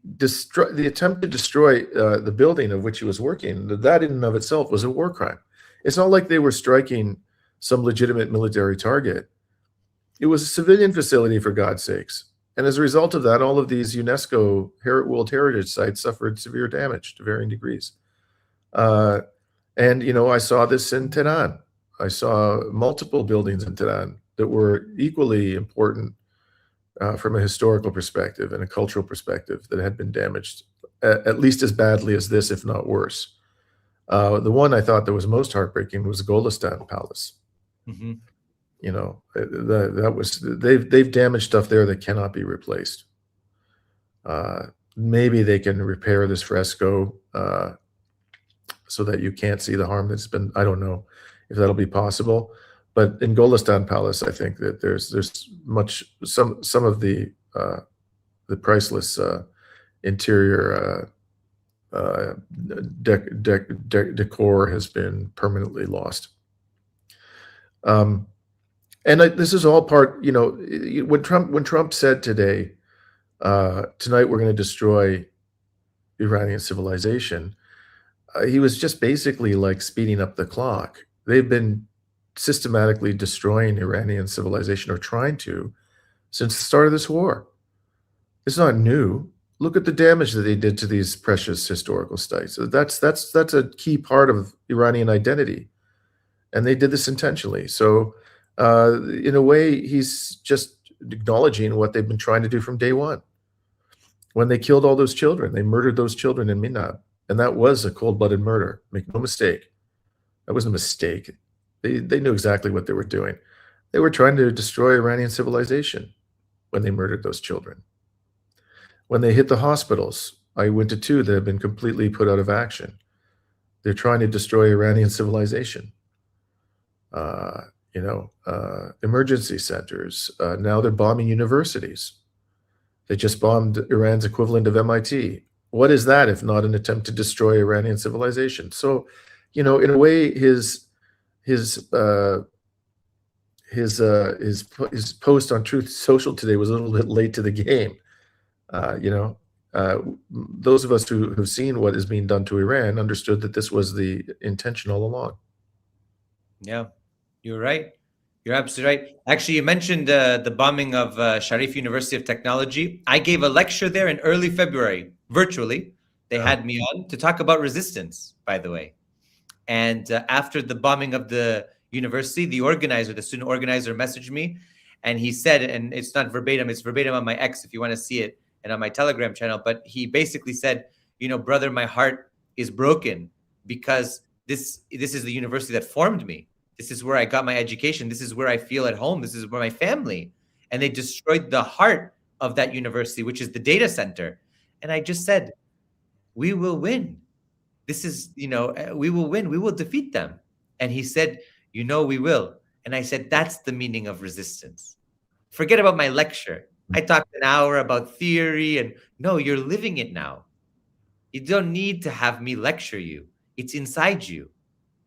attempt to destroy the building of which he was working, that in and of itself was a war crime. It's not like they were striking some legitimate military target. It was a civilian facility, for God's sakes. And as a result of that, all of these UNESCO World Heritage sites suffered severe damage to varying degrees. And, I saw this in Tehran. I saw multiple buildings in Tehran that were equally important from a historical perspective and a cultural perspective that had been damaged at least as badly as this, if not worse. The one I thought that was most heartbreaking was the Golestan Palace. Mm-hmm. That was they've damaged stuff there that cannot be replaced. Maybe they can repair this fresco so that you can't see the harm that's been. I don't know if that'll be possible, but in Golestan Palace, I think that there's some of the priceless interior decor has been permanently lost. And this is all part, when Trump said today, tonight we're going to destroy Iranian civilization, he was just basically like speeding up the clock. They've been systematically destroying Iranian civilization, or trying to, since the start of this war. It's not new. Look at the damage that they did to these precious historical sites. That's a key part of Iranian identity, and they did this intentionally. So, in a way, he's just acknowledging what they've been trying to do from day one. When they killed all those children, they murdered those children in Minab, and that was a cold-blooded murder. Make no mistake. That wasn't a mistake. They knew exactly what they were doing. They were trying to destroy Iranian civilization when they murdered those children. When they hit the hospitals, I went to two that have been completely put out of action. They're trying to destroy Iranian civilization. Emergency centers. Now they're bombing universities. They just bombed Iran's equivalent of MIT. What is that if not an attempt to destroy Iranian civilization? So, in a way, his post on Truth Social today was a little bit late to the game. Those of us who have seen what is being done to Iran understood that this was the intention all along. Yeah, you're right. You're absolutely right. Actually, you mentioned the bombing of Sharif University of Technology. I gave a lecture there in early February, virtually. They had me on to talk about resistance, by the way. And after the bombing of the university, the student organizer messaged me, and he said, and it's not verbatim, it's verbatim on my X if you want to see it, and on my Telegram channel, but he basically said, brother, my heart is broken because this is the university that formed me. This is where I got my education. This is where I feel at home. This is where my family. And they destroyed the heart of that university, which is the data center. And I just said, we will win. This is, we will win. We will defeat them. And he said, we will. And I said, that's the meaning of resistance. Forget about my lecture. I talked an hour about theory, and no, you're living it now. You don't need to have me lecture you. It's inside you,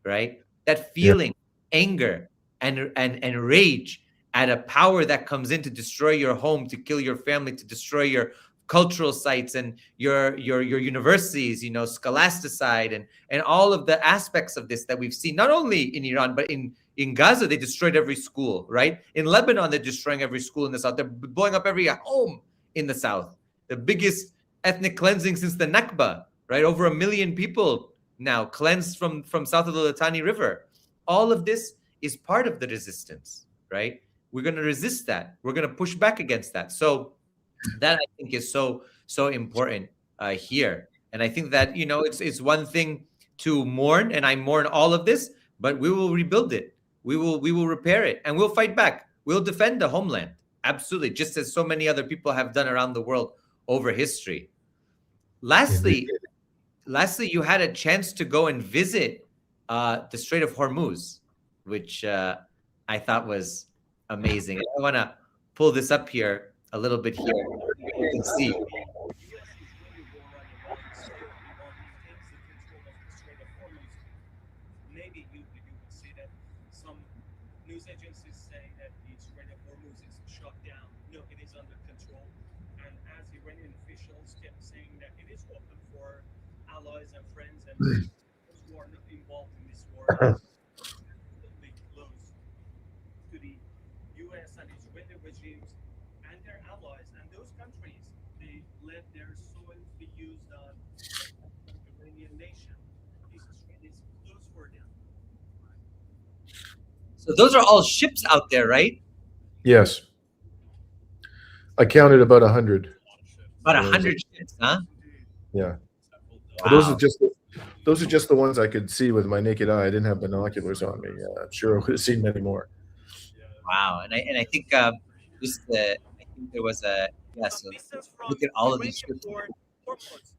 right? That feeling, anger, and rage at a power that comes in to destroy your home, to kill your family, to destroy your cultural sites and your universities, scholasticide and all of the aspects of this that we've seen, not only in Iran, but in Gaza. They destroyed every school, right? In Lebanon, they're destroying every school in the south. They're blowing up every home in the south. The biggest ethnic cleansing since the Nakba, right? Over 1 million people now cleansed from south of the Litani River. All of this is part of the resistance, right? We're going to resist that. We're going to push back against that. So that, I think, is so important here. And I think that, it's one thing to mourn, and I mourn all of this, but we will rebuild it. We will repair it, and we'll fight back. We'll defend the homeland. Absolutely. Just as so many other people have done around the world over history. Lastly, you had a chance to go and visit the Strait of Hormuz, which I thought was amazing. I want to pull this up here a little bit here. You can see. Maybe you would see that some news agencies say that the Strait of Hormuz is shut down. No, it is under control. And as Iranian officials kept saying that it is open for allies and friends and those who are not involved in this war, completely close to the U.S. and Israel. nation, this strait is closed for them. So those are all ships out there, right? Yes, I counted about 100. About So there's 100 ships, huh? yeah. Wow. Those are just the ones I could see with my naked eye. I didn't have binoculars on me. I'm sure I would have seen many more. Wow. And I think just I think there was a so Distance from look at all of these Iranian ships. port, ports,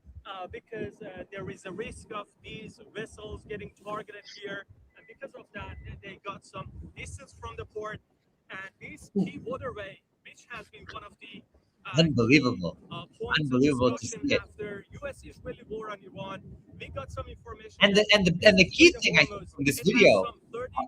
because there is a risk of these vessels getting targeted here, and because of that, they got some distance from the port. And this key waterway, which has been one of the Unbelievable. points of Unbelievable to discussion see it. after U.S.-Israeli war on Iran, we got some information. And the key thing I think from this video,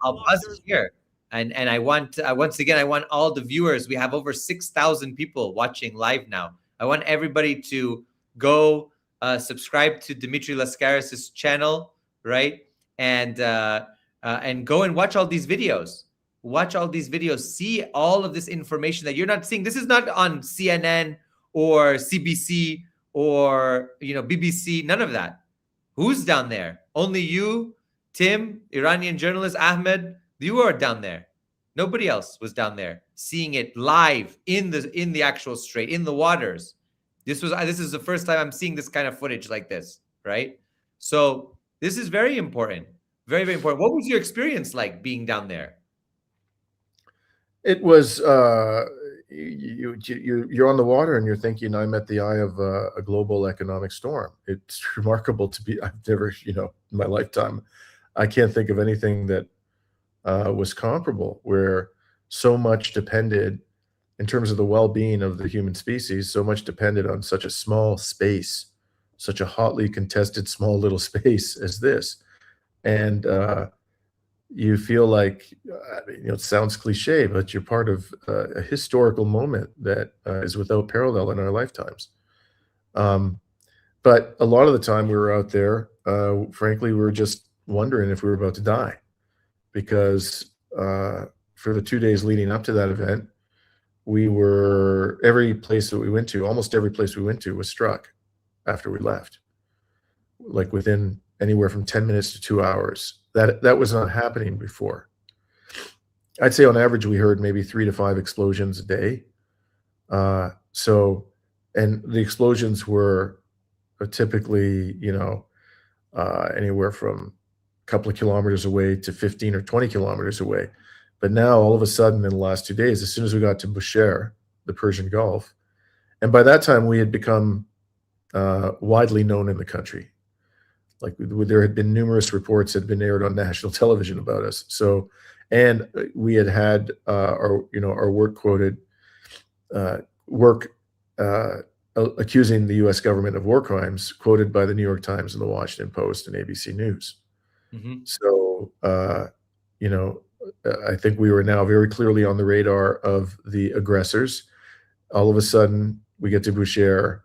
I'll pause it here. And I want once again, I want all the viewers. We have over 6,000 people watching live now. I want everybody to go subscribe to Dimitri Lascaris' channel, right? And go and watch all these videos. Watch all these videos. See all of this information that you're not seeing. This is not on CNN or CBC or BBC. None of that. Who's down there? Only you, Tim, Iranian journalist Ahmed. You are down there. Nobody else was down there seeing it live in the actual strait, in the waters. This is the first time I'm seeing this kind of footage like this, right? So this is very important, very, very important. What was your experience like being down there? It was you're on the water and you're thinking I'm at the eye of a global economic storm. It's remarkable to be. I've never, in my lifetime, I can't think of anything that was comparable, where so much depended, in terms of the well-being of the human species, so much depended on such a small space, such a hotly contested small little space as this. And you feel like, it sounds cliche, but you're part of a historical moment that is without parallel in our lifetimes. But a lot of the time we were out there, frankly, we were just wondering if we were about to die, because for the 2 days leading up to that event, every place that we went to, almost every place we went to was struck after we left, like within anywhere from 10 minutes to 2 hours. That was not happening before. I'd say on average, we heard maybe 3 to 5 explosions a day. And the explosions were typically, anywhere from a couple of kilometers away to 15 or 20 kilometers away. But now, all of a sudden, in the last 2 days, as soon as we got to Bushehr, the Persian Gulf, and by that time we had become widely known in the country. Like, there had been numerous reports that had been aired on national television about us. So, and we had our work quoted, accusing the U.S. government of war crimes, quoted by the New York Times and the Washington Post and ABC News. Mm-hmm. So, I think we were now very clearly on the radar of the aggressors. All of a sudden, we get to Bushehr,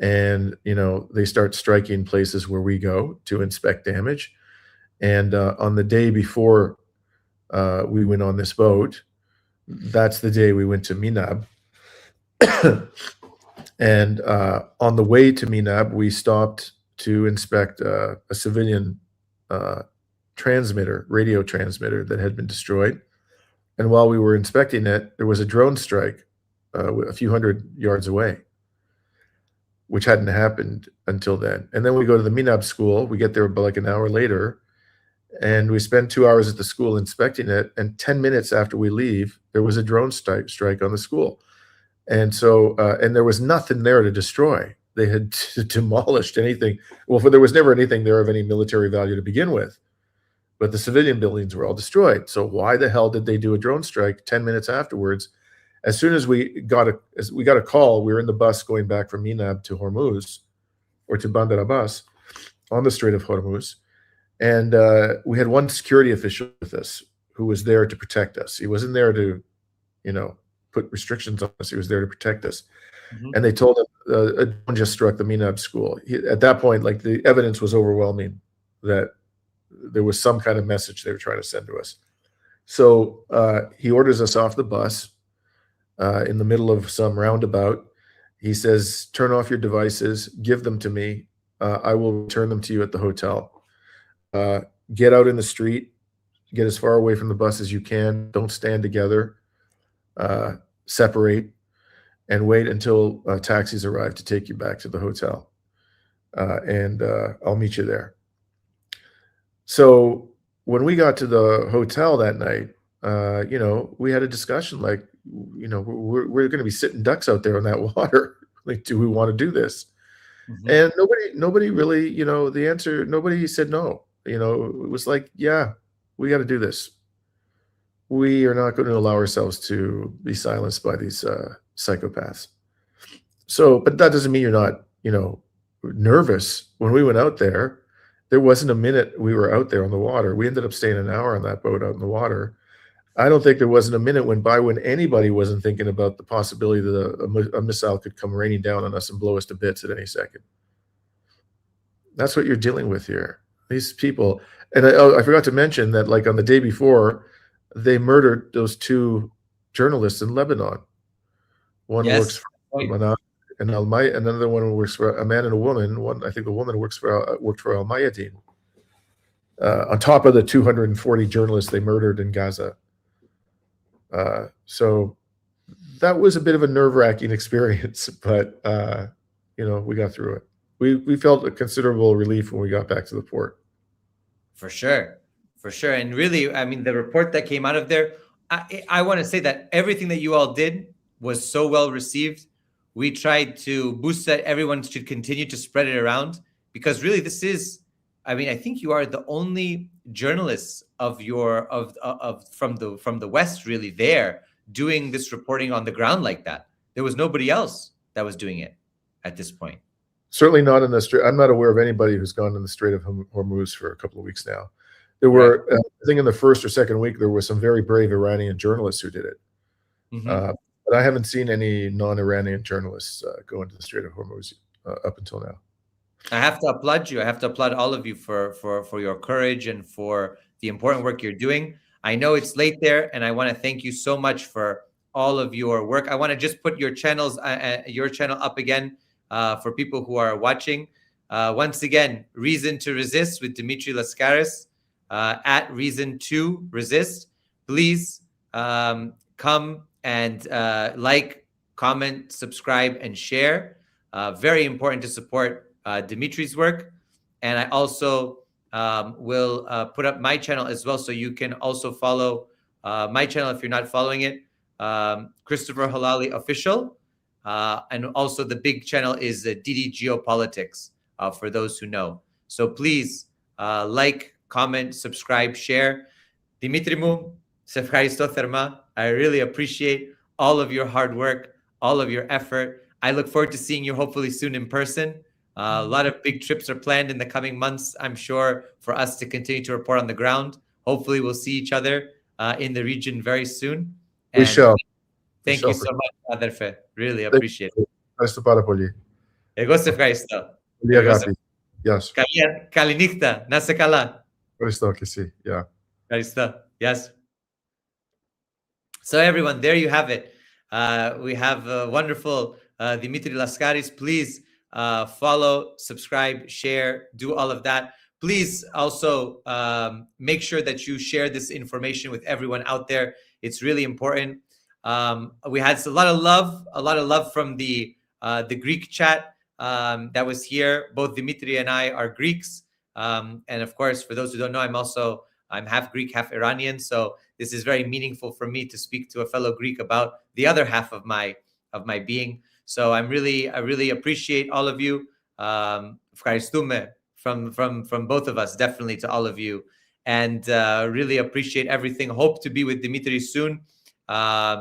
and they start striking places where we go to inspect damage. And on the day before we went on this boat, that's the day we went to Minab. And on the way to Minab, we stopped to inspect a civilian radio transmitter that had been destroyed. And while we were inspecting it, there was a drone strike a few hundred yards away, which hadn't happened until then. And then we go to the Minab school. We get there about like an hour later, and we spend 2 hours at the school inspecting it. And 10 minutes after we leave, there was a drone strike on the school. And so, and there was nothing there to destroy. They had demolished anything. Well, there was never anything there of any military value to begin with. But the civilian buildings were all destroyed. So why the hell did they do a drone strike 10 minutes afterwards? As soon as we got a call, we were in the bus going back from Minab to Hormuz, or to Bandar Abbas, on the Strait of Hormuz. And we had one security official with us who was there to protect us. He wasn't there to, put restrictions on us. He was there to protect us. Mm-hmm. And they told him a drone just struck the Minab school. At that point, like, the evidence was overwhelming that there was some kind of message they were trying to send to us. So he orders us off the bus in the middle of some roundabout. He says, "Turn off your devices, give them to me. I will return them to you at the hotel. Get out in the street, get as far away from the bus as you can. Don't stand together. Separate and wait until taxis arrive to take you back to the hotel. And I'll meet you there. So when we got to the hotel that night, we had a discussion like, we're going to be sitting ducks out there in that water. Like, do we want to do this? Mhm. And nobody really, the answer, nobody said no. It was like, yeah, we got to do this. We are not going to allow ourselves to be silenced by these psychopaths. So, but that doesn't mean you're not, nervous. When we went out there wasn't a minute we were out there on the water. We ended up staying an hour on that boat out in the water. I don't think there wasn't a minute went by when anybody wasn't thinking about the possibility that a missile could come raining down on us and blow us to bits at any second. That's what you're dealing with here. These people, and I forgot to mention that, like, on the day before, they murdered those 2 journalists in Lebanon. One works Yes. for Al and another one works for a man and a woman. One, I think the woman worked for Al Mayadeen. On top of the 240 journalists they murdered in Gaza. So that was a bit of a nerve-wracking experience, but we got through it. We felt a considerable relief when we got back to the port. For sure. And really, I mean, the report that came out of there, I want to say that everything that you all did was so well received. We tried to boost that. Everyone should continue to spread it around, because really this is, I mean, I think you are the only journalists from the West really there doing this reporting on the ground like that. There was nobody else that was doing it at this point. Certainly not in the Strait. I'm not aware of anybody who's gone in the Strait of Hormuz for a couple of weeks now. There were, I think, in the first or second week, there were some very brave Iranian journalists who did it. Mhm. But I haven't seen any non-Iranian journalists go into the Strait of Hormuz up until now. I have to applaud you. I have to applaud all of you for your courage and for the important work you're doing. I know it's late there, and I want to thank you so much for all of your work. I want to just put your channel up again for people who are watching. Once again, Reason to Resist with Dimitri Lascaris at Reason to Resist. Please come and like, comment, subscribe, and share. Very important to support Dimitri's work. And I also will put up my channel as well, so you can also follow my channel if you're not following it, Christopher Halali Official. And also the big channel is DD Geopolitics, for those who know. So please like, comment, subscribe, share. Dimitri Mu, se ευχαριστώ θερμά. I really appreciate all of your hard work, all of your effort. I look forward to seeing you hopefully soon in person. A lot of big trips are planned in the coming months, I'm sure, for us to continue to report on the ground. Hopefully we'll see each other in the region very soon. We shall. Thank you so much, Adarfe. Really appreciate it. Ευχαριστώ πάρα πολύ. Εγώ σε ευχαριστώ. Πολύ αγάπη. Γεια σου. Καλή νύχτα. Να είσαι καλά. Ευχαριστώ και εσύ. Yeah. Ευχαριστώ. Yes. So everyone, there you have it. We have wonderful Dimitri Lascaris. Please follow, subscribe, share, do all of that. Please also make sure that you share this information with everyone out there. It's really important. We had a lot of love from the Greek chat that was here. Both Dimitri and I are Greeks. And of course, for those who don't know, I'm half Greek, half Iranian. So this is very meaningful for me to speak to a fellow Greek about the other half of my being. So I really appreciate all of you. Ευχαριστούμε from both of us, definitely, to all of you. And really appreciate everything. Hope to be with Dimitri soon.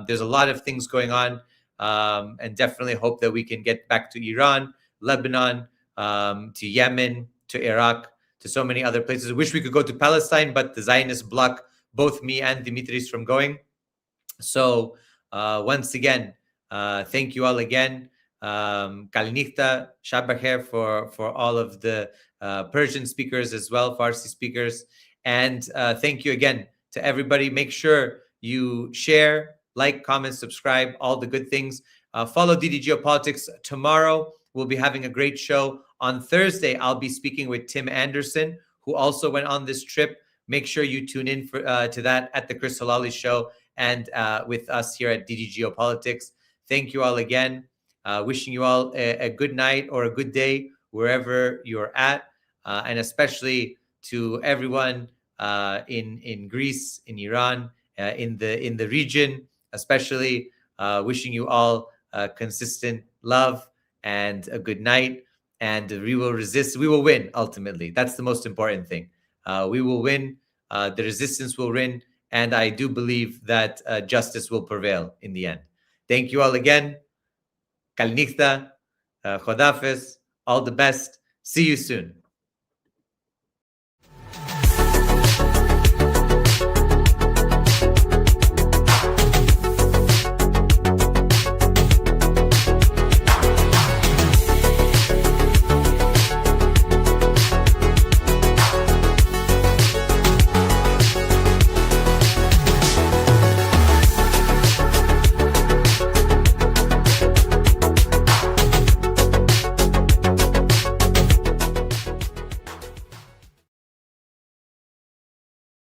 There's a lot of things going on, and definitely hope that we can get back to Iran, Lebanon, to Yemen, to Iraq, to so many other places. I wish we could go to Palestine, but the Zionists block both me and Dimitri's from going. So once again, thank you all again. Kalinichta, Shabacher for all of the Persian speakers as well, Farsi speakers. And thank you again to everybody. Make sure you share, like, comment, subscribe, all the good things. Follow DD Geopolitics. Tomorrow, we'll be having a great show On Thursday, I'll be speaking with Tim Anderson, who also went on this trip. Make sure you tune in to that at the Chris Halali Show and with us here at DD Geopolitics. Thank you all again. Wishing you all a good night or a good day wherever you're at, and especially to everyone in Greece, in Iran, in the region, especially wishing you all consistent love and a good night. And we will resist. We will win ultimately. That's the most important thing. We will win. The resistance will win, and I do believe that justice will prevail in the end. Thank you all again. Kalnichta, Khodafis, all the best. See you soon.